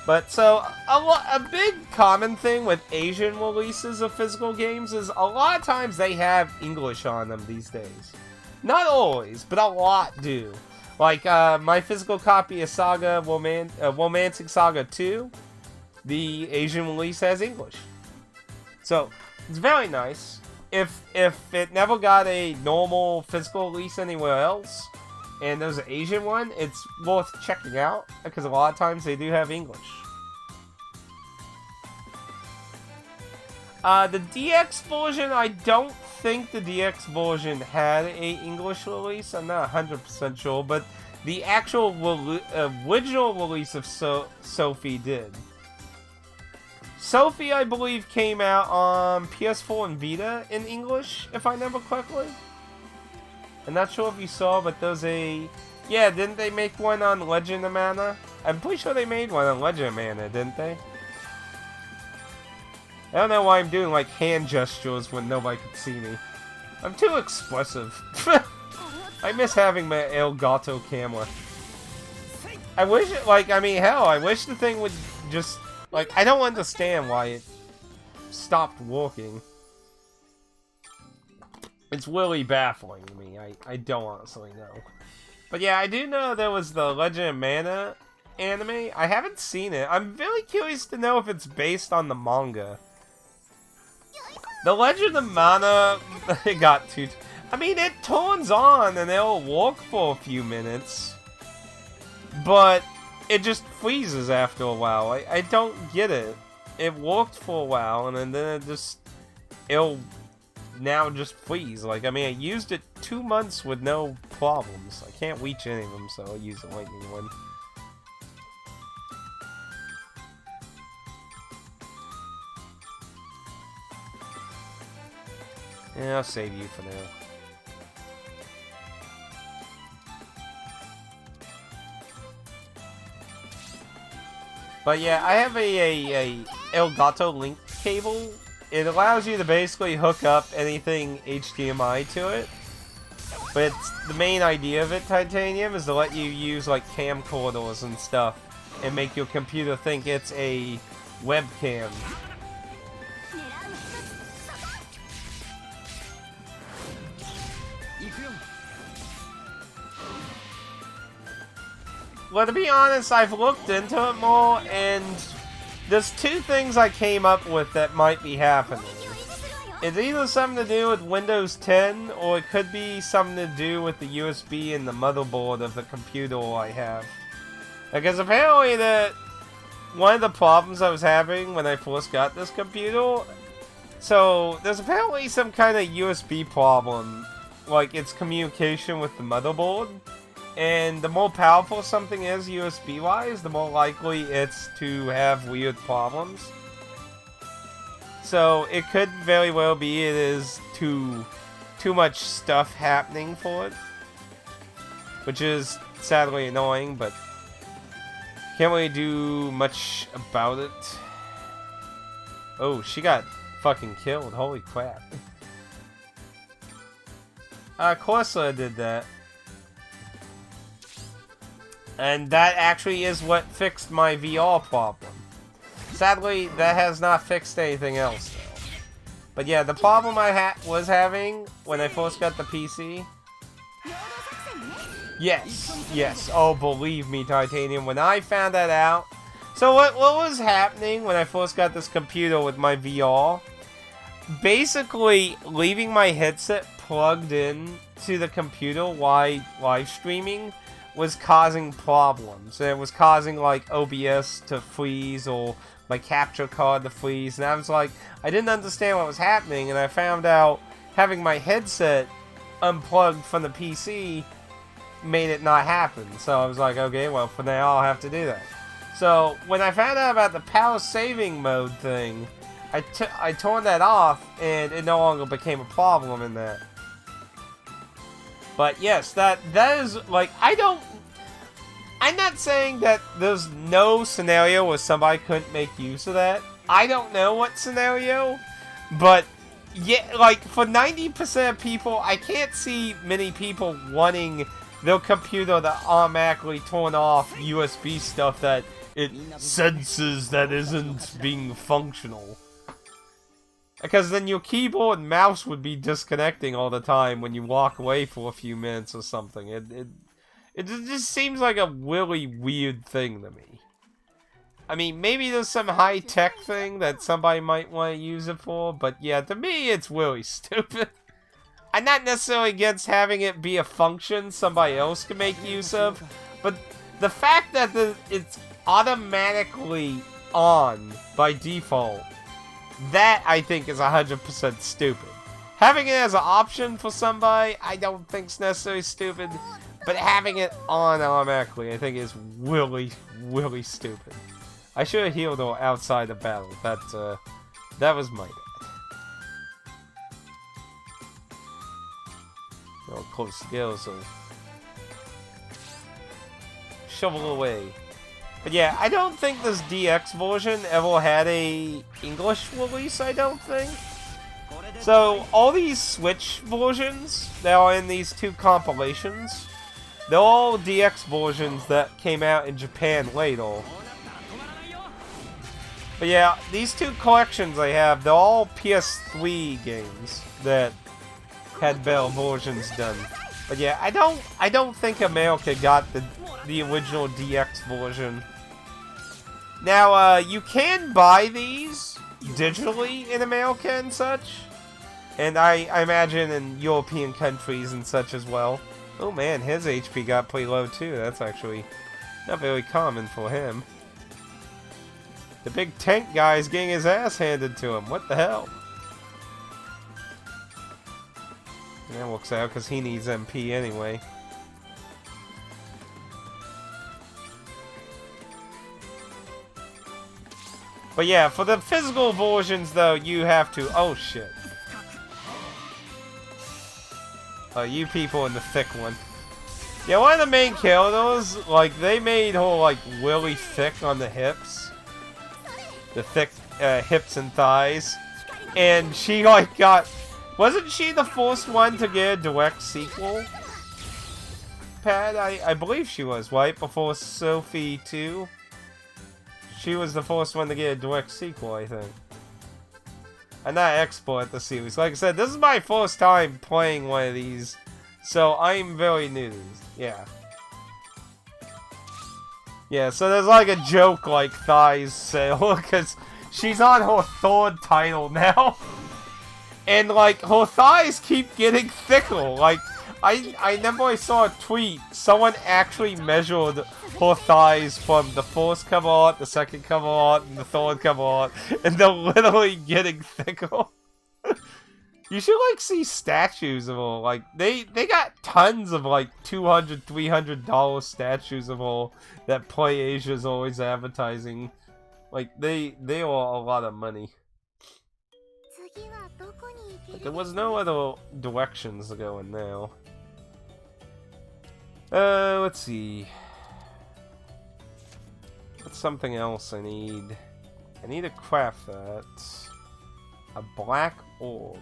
But, so, a big common thing with Asian releases of physical games is a lot of times they have English on them these days. Not always, but a lot do. Like, my physical copy of Saga Romancing Saga 2, the Asian release has English. So, it's very nice. if it never got a normal physical release anywhere else, and there's an Asian one, it's worth checking out, because a lot of times they do have English. The DX version, I don't think the DX version had a English release. I'm not 100% sure, but the actual original release of Sophie did. Sophie, I believe, came out on PS4 and Vita in English, if I remember correctly. I'm not sure if you saw, but there's a... Yeah, didn't they make one on Legend of Mana? I'm pretty sure they made one on Legend of Mana, didn't they? I don't know why I'm doing, like, hand gestures when nobody can see me. I'm too expressive. I miss having my Elgato camera. I wish it, like, I mean, hell, I wish the thing would just... Like, I don't understand why it stopped working. It's really baffling to me. I don't honestly know. But yeah, I do know there was the Legend of Mana anime. I haven't seen it. I'm really curious to know if it's based on the manga. The Legend of Mana, it got too... I mean, it turns on and it'll work for a few minutes. But it just freezes after a while. I don't get it. It worked for a while and then it'll now just freeze. Like, I mean, I used it 2 months with no problems. I can't reach any of them, so I'll use the lightning one. Yeah, I'll save you for now. But yeah, I have a Elgato link cable. It allows you to basically hook up anything HDMI to it. But the main idea of it, Titanium, is to let you use like camcorders and stuff and make your computer think it's a webcam. Well, to be honest, I've looked into it more, and there's two things I came up with that might be happening. It's either something to do with Windows 10, or it could be something to do with the USB and the motherboard of the computer I have. Because apparently one of the problems I was having when I first got this computer, so there's apparently some kind of USB problem, like its communication with the motherboard. And the more powerful something is USB-wise, the more likely it's to have weird problems. So it could very well be it is too much stuff happening for it. Which is sadly annoying, but can't really do much about it. Oh, she got fucking killed. Holy crap. Corsa did that. And that actually is what fixed my VR problem. Sadly, that has not fixed anything else, though. But yeah, the problem I was having when I first got the PC... Yes. Oh, believe me, Titanium, when I found that out... So what was happening when I first got this computer with my VR? Basically, leaving my headset plugged in to the computer while live streaming was causing problems. And it was causing like OBS to freeze or my capture card to freeze. And I was like, I didn't understand what was happening. And I found out having my headset unplugged from the PC made it not happen. So I was like, okay, well, for now I'll have to do that. So when I found out about the power saving mode thing, I turned that off and it no longer became a problem in that. But yes, that is, like, I'm not saying that there's no scenario where somebody couldn't make use of that. I don't know what scenario, but yeah, like, for 90% of people, I can't see many people wanting their computer to automatically turn off USB stuff that it senses that isn't being functional. Because then your keyboard and mouse would be disconnecting all the time when you walk away for a few minutes or something. It just seems like a really weird thing to me. I mean, maybe there's some high-tech thing that somebody might want to use it for, but yeah, to me, it's really stupid. I'm not necessarily against having it be a function somebody else can make use of, but the fact that it's automatically on by default, that I think is 100% stupid. Having it as an option for somebody, I don't think is necessarily stupid, but having it on automatically, I think is really, really stupid. I should have healed her outside the battle. That was my bad. Oh, close skills, so shovel away. But yeah, I don't think this DX version ever had a English release, I don't think. So, all these Switch versions that are in these two compilations, they're all DX versions that came out in Japan later. But yeah, these two collections I have, they're all PS3 games that had better versions done. But yeah, I don't think America got the original DX version. Now, you can buy these digitally in America and such. And I imagine in European countries and such as well. Oh man, his HP got pretty low too. That's actually not very common for him. The big tank guy is getting his ass handed to him. What the hell? And that works out because he needs MP anyway. But yeah, for the physical versions though, you have to... Oh shit. Oh, you people in the thick one. Yeah, one of the main characters, like, they made her, like, really thick on the hips. The thick hips and thighs. And she, like, got... Wasn't she the first one to get a direct sequel? Pat, I believe she was, right? Before Sophie 2? She was the first one to get a direct sequel, I think. I'm not an expert at the series. Like I said, this is my first time playing one of these. So I'm very new to these. Yeah. Yeah, so there's like a joke like Thighs sale, because she's on her third title now. And like, her thighs keep getting thicker. Like, I remember I saw a tweet, someone actually measured her thighs from the first cover art, the second cover art, and the third cover art, and they're literally getting thicker. You should like see statues of her. Like, they got tons of like $200, $300 statues of her that PlayAsia's always advertising. Like, they are a lot of money. But there was no other directions to go in now. Let's see. What's something else I need? I need to craft that. A black orb.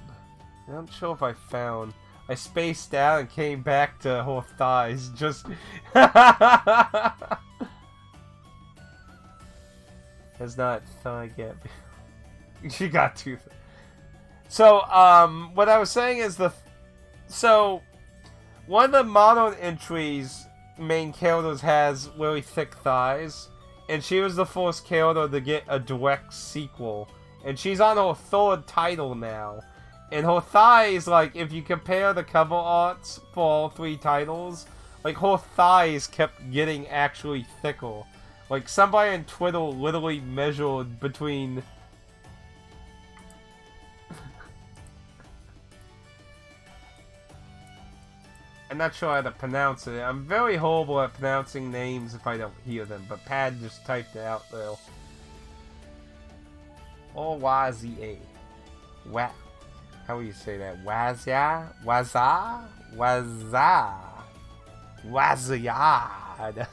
I'm not sure if I found... I spaced out and came back to her thighs, just... Has not thigh yet. She got two. So, what I was saying is So, one of the modern entries, main characters has really thick thighs, and she was the first character to get a direct sequel, and she's on her third title now, and her thighs, like, if you compare the cover arts for all three titles, like, her thighs kept getting actually thicker. Like, somebody on Twitter literally measured between... I'm not sure how to pronounce it. I'm very horrible at pronouncing names if I don't hear them, but Pad just typed it out though. O-Y-Z-A. Wa... How would you say that? Wazya? Waza? Waza? Wazyad.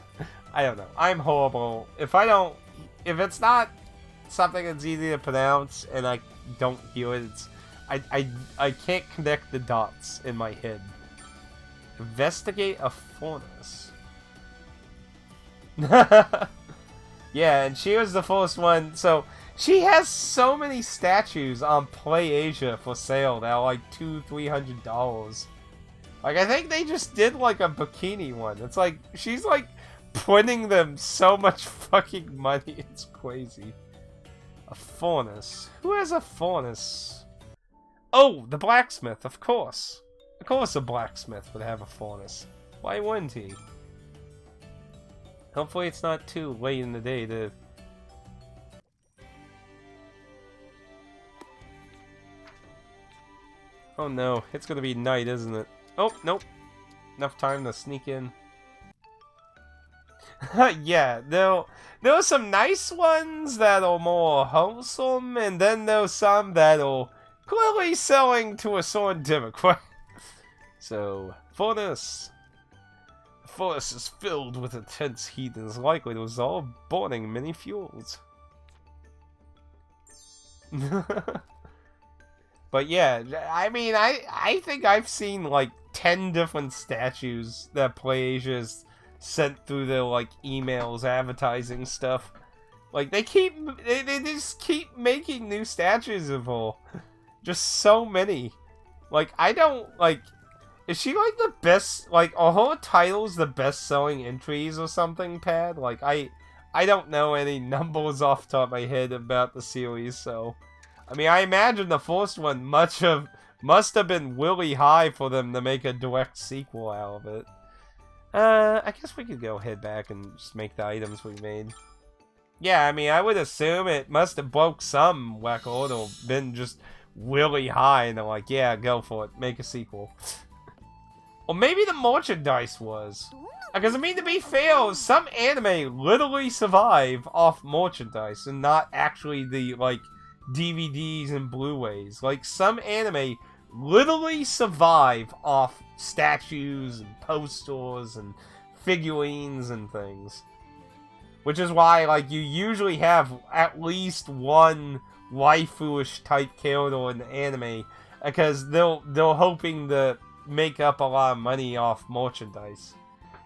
I don't know. I'm horrible. If it's not something that's easy to pronounce and I don't hear it, I can't connect the dots in my head. Investigate a furnace. Yeah, and she was the first one. So she has so many statues on PlayAsia for sale that are like $200-$300. Like, I think they just did like a bikini one. It's like she's like printing them so much fucking money. It's crazy. A furnace. Who has a furnace? Oh, the blacksmith, of course. Of course a blacksmith would have a furnace. Why wouldn't he? Hopefully it's not too late in the day to... Oh no, it's gonna be night, isn't it? Oh, nope. Enough time to sneak in. Yeah, there are some nice ones that are more wholesome, and then there's some that are clearly selling to a certain demographic. So, furnace. The furnace is filled with intense heat and is likely to resolve burning many fuels. But yeah, I mean, I think I've seen like 10 different statues that PlayAsia's sent through their like emails advertising stuff. Like they just keep making new statues of her. Just so many. Like I don't like, is she like the best, like are her titles the best selling entries or something, Pad? Like I don't know any numbers off the top of my head about the series, so I mean I imagine the first one must have been really high for them to make a direct sequel out of it. I guess we could go head back and just make the items we made. Yeah, I mean, I would assume it must have broke some record or been just really high, and they're like, yeah, go for it, make a sequel. Or maybe the merchandise was. Because, I mean, to be fair, some anime literally survive off merchandise and not actually the, like, DVDs and Blu-rays. Like, some anime literally survive off statues and posters and figurines and things. Which is why, like, you usually have at least one waifu-ish type character in the anime, because they're hoping to make up a lot of money off merchandise.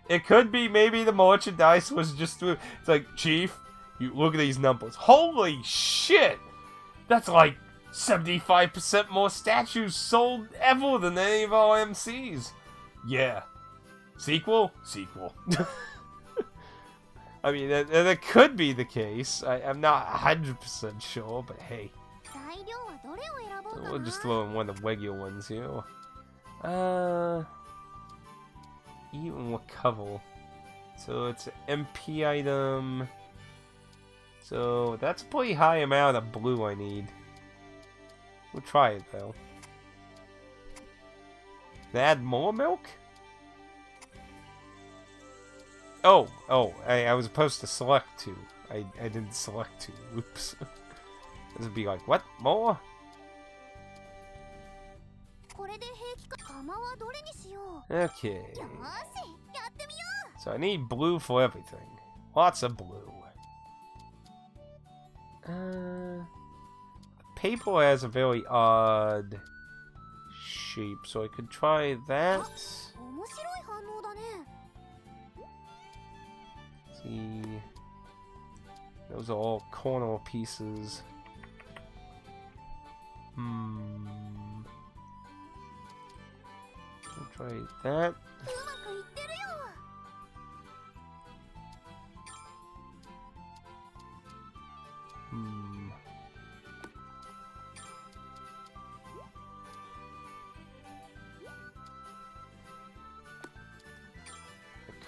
It could be maybe the merchandise was just through, it's like, Chief, you look at these numbers. Holy shit! That's like 75% more statues sold ever than any of our MCs. Yeah. Sequel? Sequel. I mean, that could be the case. I'm not 100% sure, but hey. We'll just throw in one of the regular ones here. Even recover. So it's an MP item. So that's a pretty high amount of blue I need. We'll try it though. Add more milk? Oh, I was supposed to select two. I didn't select two. Oops. This would be like, what? More? Okay. So I need blue for everything. Lots of blue. Paper has a very odd shape, so I could try that. See, those are all corner pieces. I'll try that.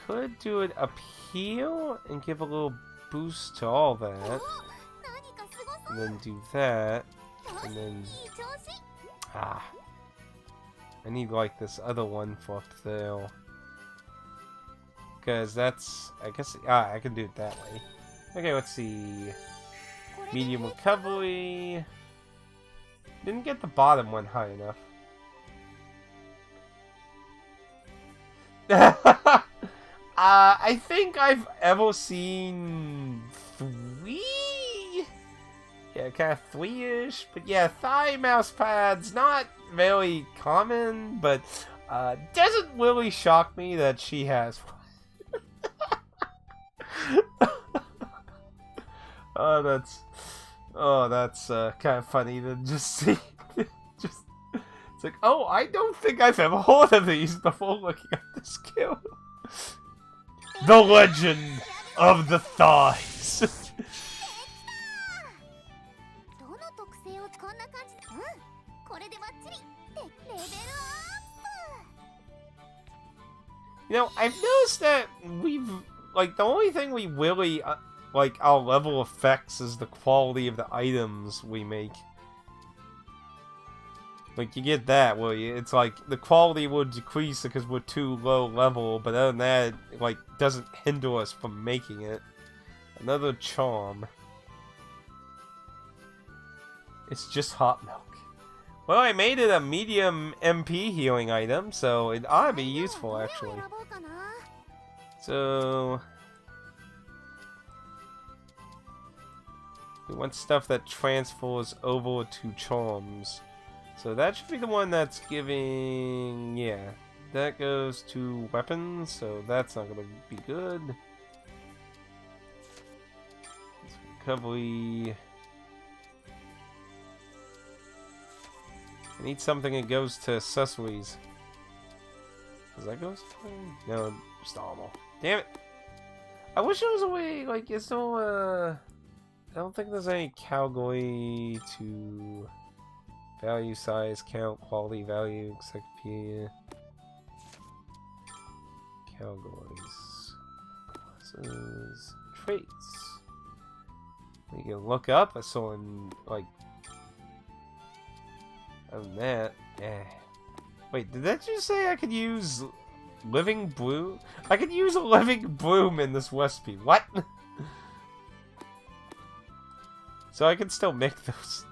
Could do it up here and give a little boost to all that, and then do that, and then I need like this other one for up there, because that's, I guess, I can do it that way. Okay, let's see. Medium recovery. Didn't get the bottom one high enough. I think I've ever seen 3? Yeah, kind of 3-ish. But yeah, thigh mouse pads, not very common, but doesn't really shock me that she has one. that's kind of funny to just see. It's like, oh, I don't think I've ever heard of these before looking at this skill. The Legend of the Thighs. どの特性をこんな感じ。これでバッチリ。で、レベルアップ。 You know, I've noticed that like, the only thing we really, like, our level affects is the quality of the items we make. Like, you get that, where it's like, the quality will decrease because we're too low level, but other than that, it, like, doesn't hinder us from making it. Another charm. It's just hot milk. Well, I made it a medium MP healing item, so it ought to be useful, actually. So... we want stuff that transfers over to charms. So that should be the one that's giving... yeah. That goes to weapons, so that's not going to be good. Recovery... I need something that goes to accessories. Does that go to... no, just armor. Damn it! I wish there was a way, like, it's no, I don't think there's any category to value, size, count, quality, value, encyclopedia. Categories. Classes. Traits. You can look up a someone, like... other than that, wait, did that just say I could use living bloom? I could use a living bloom in this recipe. What? So I can still make those.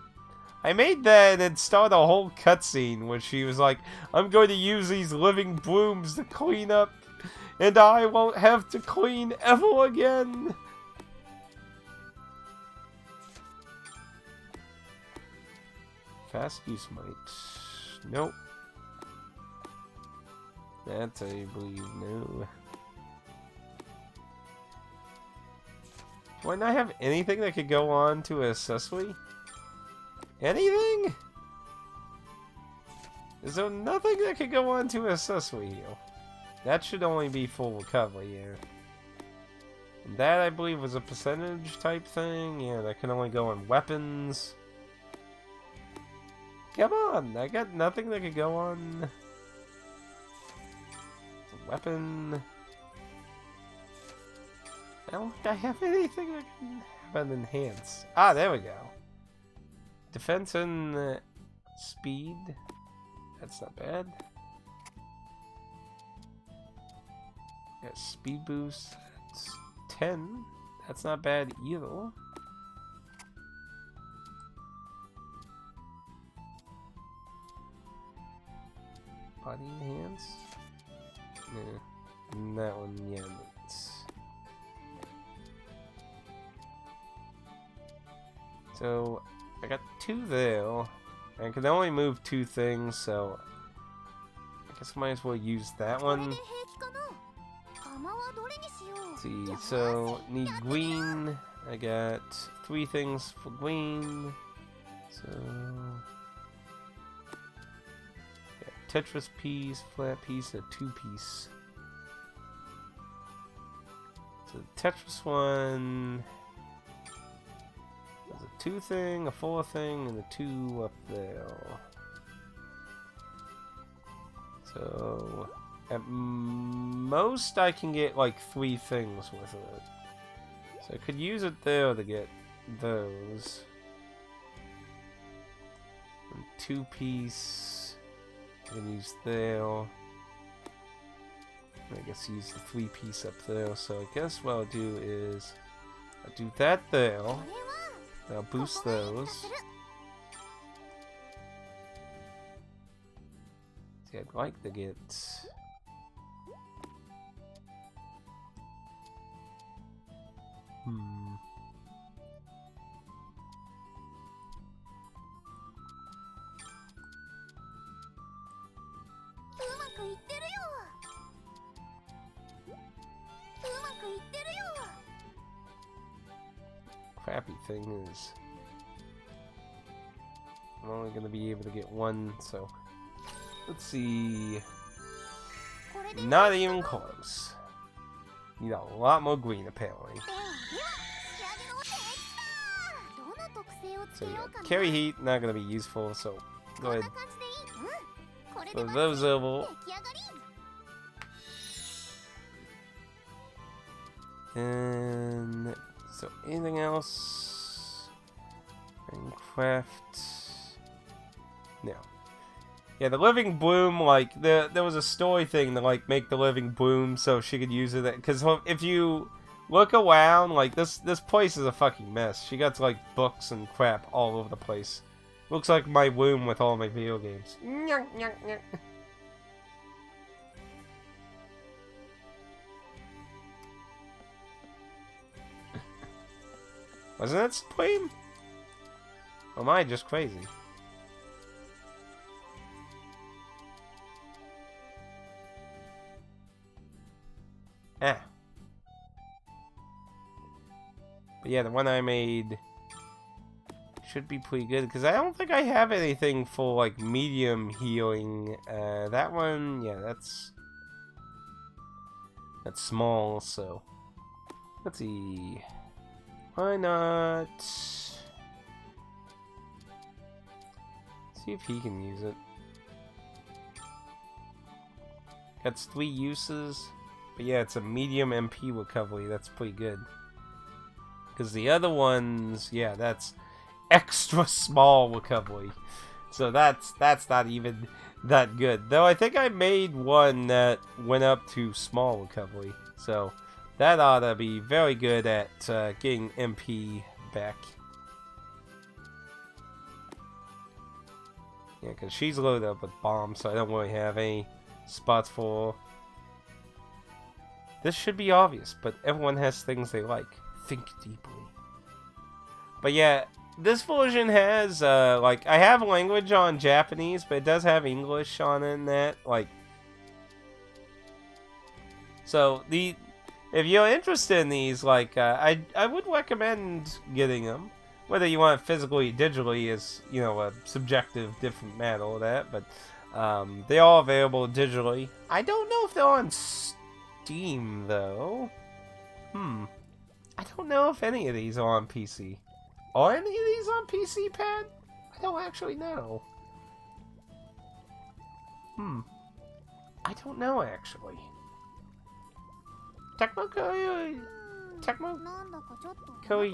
I made that and started a whole cutscene where she was like, I'm going to use these living blooms to clean up, and I won't have to clean ever again. Fast use might. Nope. That I believe no. Do I not have anything that could go on to a accessory? Anything? Is there nothing that could go on to a accessory here? That should only be full recovery here. And that I believe was a percentage type thing. Yeah, that can only go on weapons. Come on, I got nothing that could go on. A weapon. I don't think I have anything that can have an enhance. Ah, there we go. Defense and speed. That's not bad. Got speed boost. That's 10. That's not bad either. Body enhance? Nah, that one, yeah. So, I got 2 there. I can only move 2 things, so I guess I might as well use that one. Let's see, so need green. I got 3 things for green. So Tetris piece, flat piece, a 2-piece. So the Tetris one is a 2 thing, a 4 thing, and a 2 up there. So at most I can get like 3 things with it. So I could use it there to get those. 2-piece. I can use there. I guess use the 3-piece up there. So I guess what I'll do is I'll do that there. I'll boost those. See, I'd like to get. Crappy thing is I'm only gonna be able to get 1, so let's see. Not even close. Need a lot more green, apparently. So yeah, carry heat, not gonna be useful, so go ahead. Throw those over. And so anything else? Minecraft. No. Yeah, the living bloom, like there was a story thing to like make the living bloom so she could use it. Because if you look around, like this place is a fucking mess. She got like books and crap all over the place. Looks like my room with all my video games. Wasn't that supreme? Or am I just crazy? Ah. But yeah, the one I made should be pretty good, because I don't think I have anything for, like, medium healing. That one, yeah, that's small, so... Let's see... Why not... See if he can use it. That's 3 uses. But yeah, it's a medium MP recovery. That's pretty good. Because the other ones, yeah, that's extra small recovery. So that's not even that good. Though I think I made one that went up to small recovery. So that ought to be very good at getting MP back. Yeah, because she's loaded up with bombs, so I don't really have any spots for her. This should be obvious, but everyone has things they like. Think deeply. But yeah, this version has, like, I have language on Japanese, but it does have English on it and that, like... So, if you're interested in these, like, I would recommend getting them. Whether you want it physically or digitally is, you know, a subjective, different matter, all that, but they're all available digitally. I don't know if they're on Steam, though. I don't know if any of these are on PC. Are any of these on PC, Pad? I don't actually know. I don't know, actually. Tecmo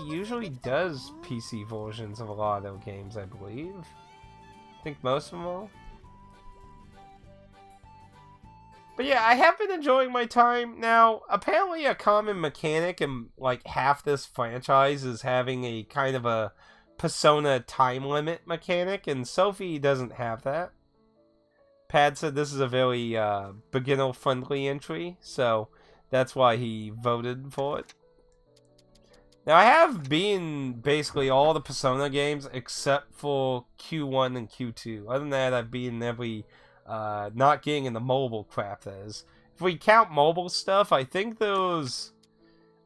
usually does PC versions of a lot of their games, I believe. I think most of them are. But yeah, I have been enjoying my time. Now, apparently a common mechanic in like half this franchise is having a kind of a Persona time limit mechanic, and Sophie doesn't have that. Pad said this is a very beginner-friendly entry, so that's why he voted for it. Now, I have beaten basically all the Persona games except for Q1 and Q2. Other than that, I've beaten every... not getting in the mobile crap, that is. If we count mobile stuff, I think there's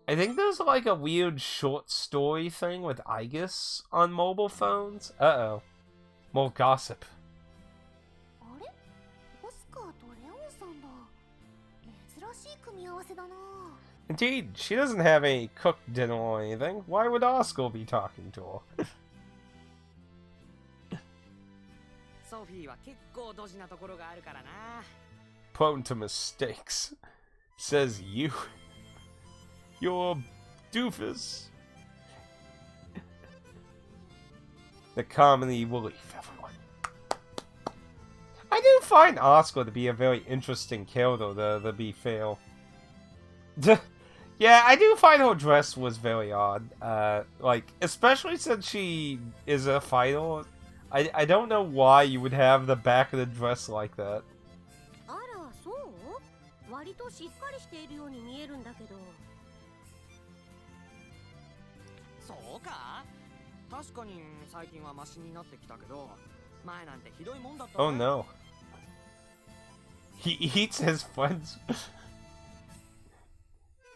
like a weird short story thing with Aegis on mobile phones. Uh-oh. More gossip. Indeed, she doesn't have any cooked dinner or anything. Why would Oscar be talking to her? Prone to mistakes, says you. You're a doofus. The comedy relief, everyone. I do find Oscar to be a very interesting character, to be fair. Yeah, I do find her dress was very odd. Like, especially since she is a fighter. I don't know why you would have the back of the dress like that. Oh no. He eats his friends.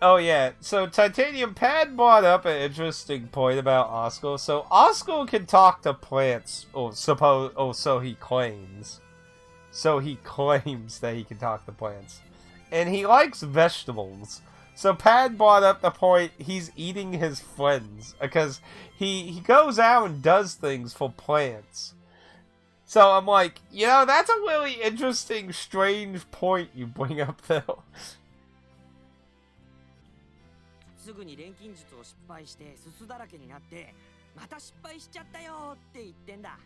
Oh yeah, so Titanium Pad brought up an interesting point about Oscar. So Oscar can talk to plants, or so he claims. So he claims that he can talk to plants. And he likes vegetables. So Pad brought up the point he's eating his friends because he goes out and does things for plants. So I'm like, you know, that's a really interesting, strange point you bring up, though. すぐに錬金術を失敗してすすだらけになってまた失敗しちゃったよって言ってんだ。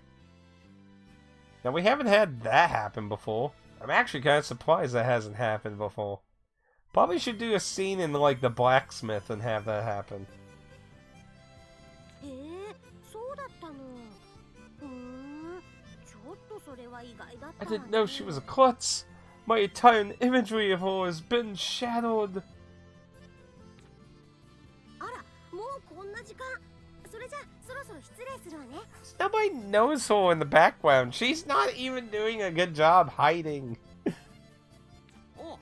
Now we haven't had that happen before. I'm actually kind of surprised that hasn't happened before. Probably should do a scene in like the blacksmith and have that happen. そうだったの。ちょっとそれは意外だった I didn't know she was a klutz. My entire imagery of her has been shadowed. あら、もうこんな時間。それじゃそろそろ失礼するわね。 Nobody knows her in the background. She's not even doing a good job hiding. お、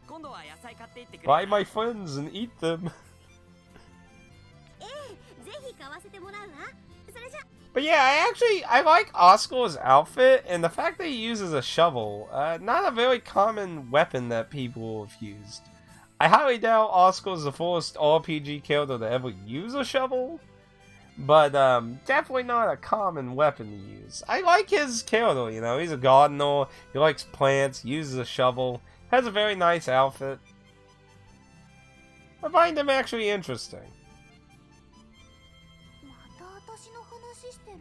今度は野菜買っていってくれ。 Buy my friends and eat them. ぜひ買わせてもらうわ。それじゃ。 But yeah, I like Oscar's outfit and the fact that he uses a shovel. Not a very common weapon that people have used. I highly doubt Oscar's the first RPG character to ever use a shovel. But definitely not a common weapon to use. I like his character, you know. He's a gardener, he likes plants, uses a shovel, has a very nice outfit. I find him actually interesting. また私の話してる。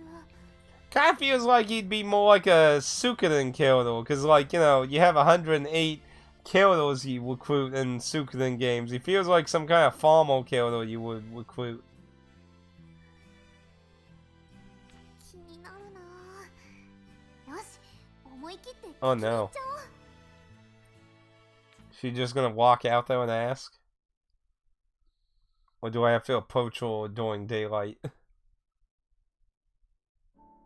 Kind of feels like he'd be more like a Suikoden character, because, like, you know, you have 108 characters you recruit in Suikoden games. He feels like some kind of farmer character you would recruit. 気になるな。よし、思い切って聞いちゃ Oh おう。 no. She just gonna walk out there and ask? Or do I have to approach her during daylight?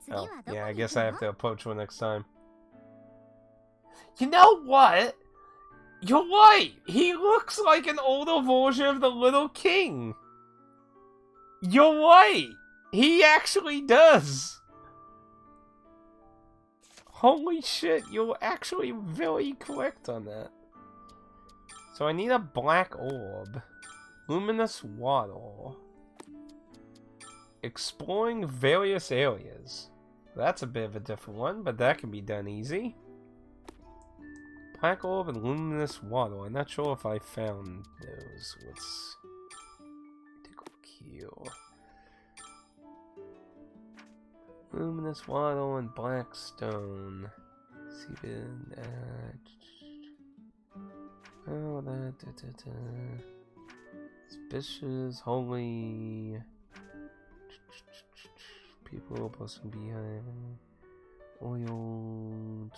次は Oh, どこに yeah, I 行 guess く I の have to approach her next time. You know what? You're right! He looks like an older version of the Little King! You're right! He actually does! Holy shit, you're actually very correct on that. So I need a black orb. Luminous water. Exploring various areas. That's a bit of a different one, but that can be done easy. Black orb and luminous water. I'm not sure if I found those. Let's take a look here. Luminous water and black stone. Seabed. Oh, that. Suspicious, holy. People posting behind. Oil.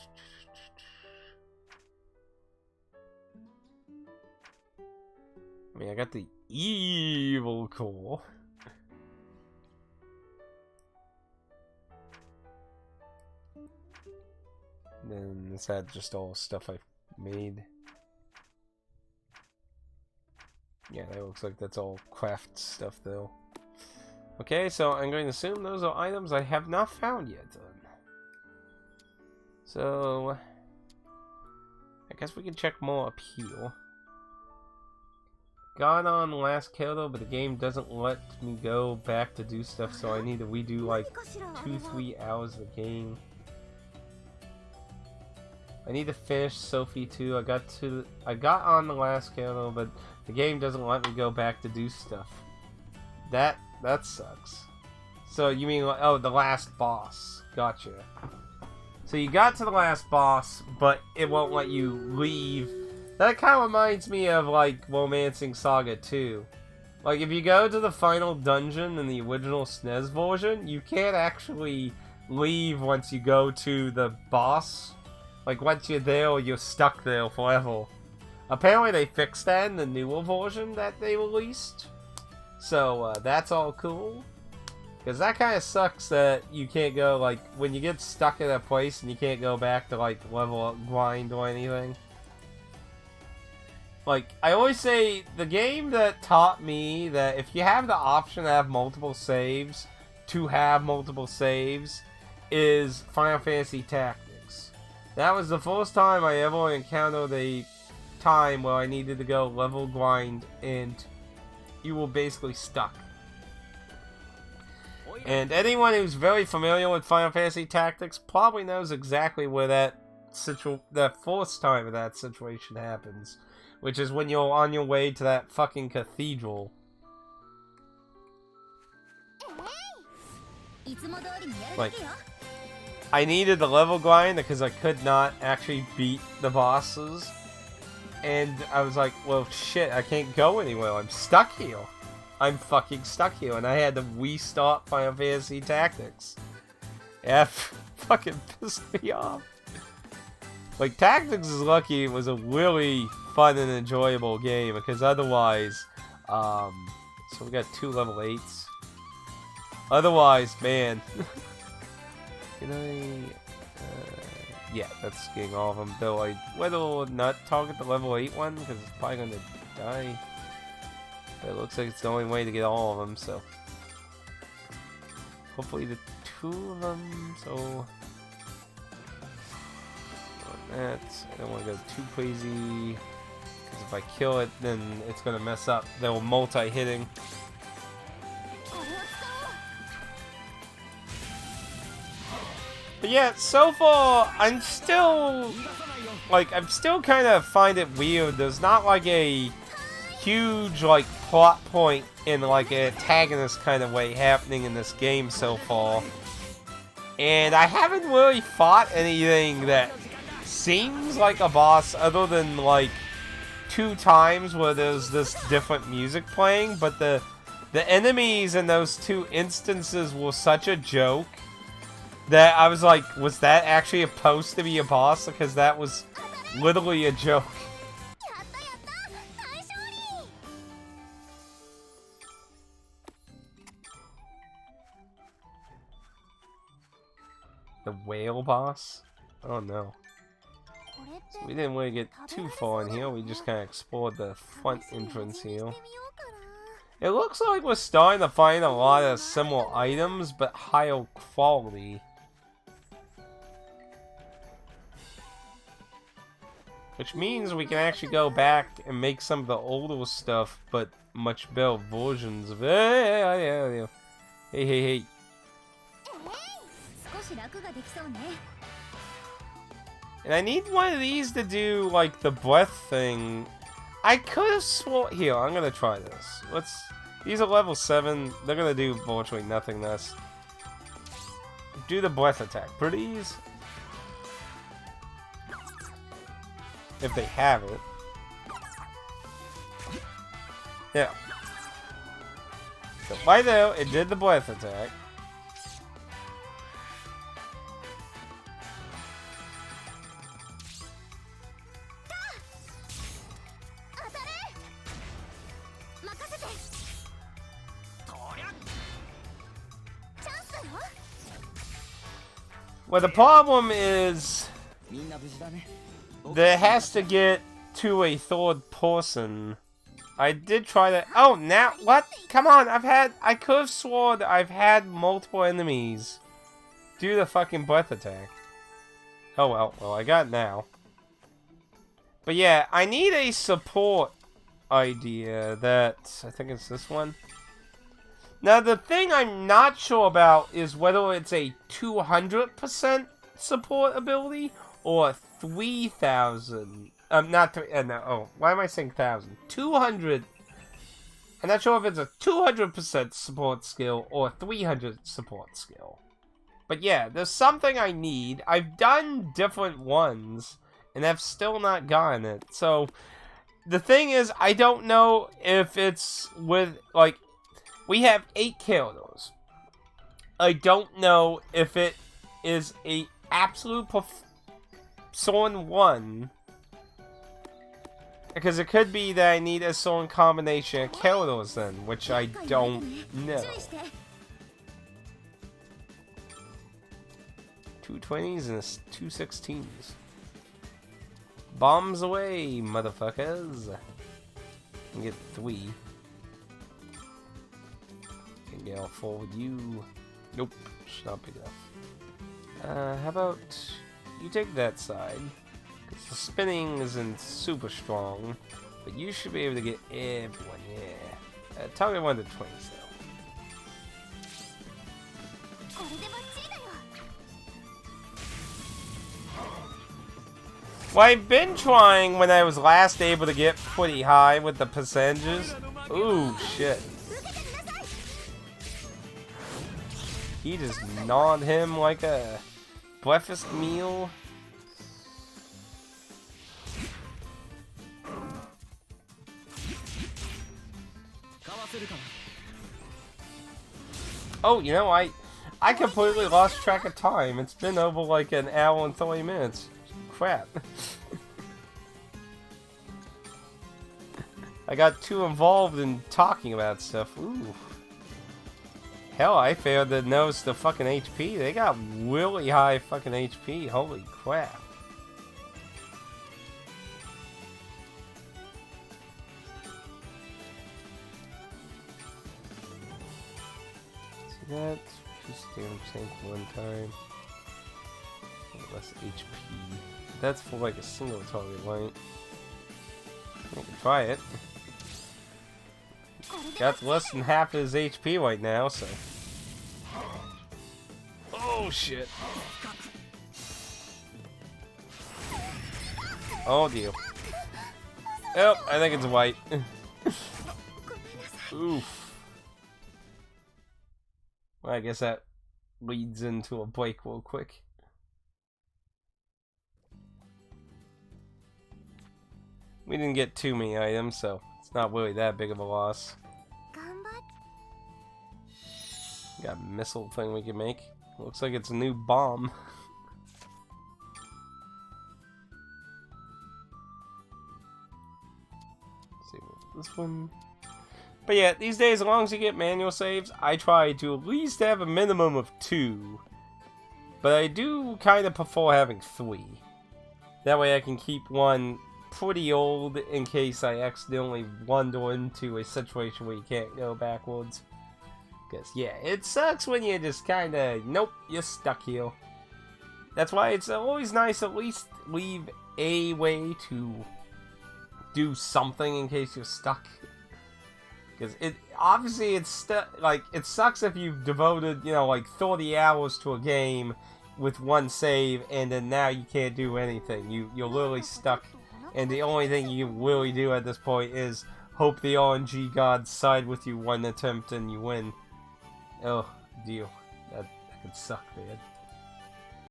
I mean, I got the evil core. Then is that just all stuff I've made? Yeah, that looks like that's all craft stuff though. Okay, so I'm going to assume those are items I have not found yet then. So I guess we can check more up here. Got on the last kill but the game doesn't let me go back to do stuff, so I need to redo like 2-3 hours of the game. I need to finish Sophie too. I got on the last kill but the game doesn't let me go back to do stuff. That sucks. So you mean, oh, the last boss. Gotcha. So you got to the last boss, but it won't let you leave. That kind of reminds me of, like, Romancing Saga 2. Like, if you go to the final dungeon in the original SNES version, you can't actually leave once you go to the boss. Like, once you're there, you're stuck there forever. Apparently they fixed that in the newer version that they released. So, that's all cool. Because that kind of sucks that you can't go, like, when you get stuck in a place and you can't go back to, like, level up, grind or anything. Like, I always say, the game that taught me that if you have the option to have multiple saves, is Final Fantasy Tactics. That was the first time I ever encountered a time where I needed to go level grind, and you were basically stuck. And anyone who's very familiar with Final Fantasy Tactics probably knows exactly where that first time of that situation happens, which is when you're on your way to that fucking cathedral. Like, I needed the level grind because I could not actually beat the bosses, and I was like, well shit, I can't go anywhere, I'm stuck here. I'm fucking stuck here, and I had to restart Final Fantasy Tactics. Yeah, fucking pissed me off. Like, Tactics is lucky it was a really fun and enjoyable game, because otherwise, so we got 2 level 8s. Otherwise, man, can I, yeah, that's getting all of them, though I will not target the level 8 one, because it's probably gonna die. It looks like it's the only way to get all of them, so hopefully the 2 of them, so that, I don't want to go too crazy, because if I kill it, then it's going to mess up. They'll multi-hitting. But yeah, so far, I'm still kind of find it weird. There's not like a huge, like, plot point in, like, an antagonist kind of way happening in this game so far. And I haven't really fought anything that seems like a boss other than, like, 2 times where there's this different music playing, but the enemies in those 2 instances were such a joke that I was like, was that actually supposed to be a boss? Because that was literally a joke. The whale boss? Oh no. So we didn't really get too far in here, we just kind of explored the front entrance here. It looks like we're starting to find a lot of similar items, but higher quality. Which means we can actually go back and make some of the older stuff, but much better versions of it. Hey, hey, hey. And I need one of these to do, like, the breath thing. I could have sworn... Here, I'm gonna try this. These are level 7. They're gonna do virtually nothing this. Do the breath attack, please. If they have it. Yeah. So, by though, it did the breath attack. Well, the problem is that it has to get to a 3rd person. I did try that. Oh, now what? Come on! I could have sworn that I've had multiple enemies do the fucking breath attack. Oh well, I got it now. But yeah, I need a support idea that I think it's this one. Now, the thing I'm not sure about is whether it's a 200% support ability or 3,000. Not 3. No, oh, why am I saying 1,000? 200. I'm not sure if it's a 200% support skill or 300 support skill. But yeah, there's something I need. I've done different ones, and I've still not gotten it. So, the thing is, I don't know if it's with, like, we have 8 characters. I don't know if it is a absolute Soren 1. Because it could be that I need a Soren combination of characters then, which I don't know. 2 20s and 2 16s. Bombs away, motherfuckers. Can get 3. Can get all 4 with you. Nope, it's not big enough. How about you take that side? The spinning isn't super strong, but you should be able to get everyone, yeah. Target 1 to 20 still. Well, I've been trying when I was last able to get pretty high with the percentages. Ooh, shit. He just gnawed him like a breakfast meal. Oh, you know, I completely lost track of time. It's been over like an hour and 30 minutes. Crap. I got too involved in talking about stuff. Ooh. Hell, I failed to notice the fucking HP. They got really high fucking HP. Holy crap. See that? Just damage tank one time. Less HP. That's for like a single target, right? I can try it. Got less than half his HP right now, so. Oh shit. Oh dear. Oh, I think it's white. Oof. Well, I guess that leads into a break real quick. We didn't get too many items, so it's not really that big of a loss. Got a missile thing we can make. Looks like it's a new bomb. Let's see what's this one. But yeah, these days, as long as you get manual saves, I try to at least have a minimum of 2. But I do kind of prefer having 3. That way I can keep one pretty old in case I accidentally wander into a situation where you can't go backwards. Because, yeah, it sucks when you just kind of, nope, you're stuck here. That's why it's always nice to at least leave a way to do something in case you're stuck. Because it, obviously, it's like, it sucks if you've devoted, you know, like 30 hours to a game with one save, and then now you can't do anything. You're literally stuck. And the only thing you can really do at this point is hope the RNG gods side with you one attempt and you win. Oh, deal. That could suck, man.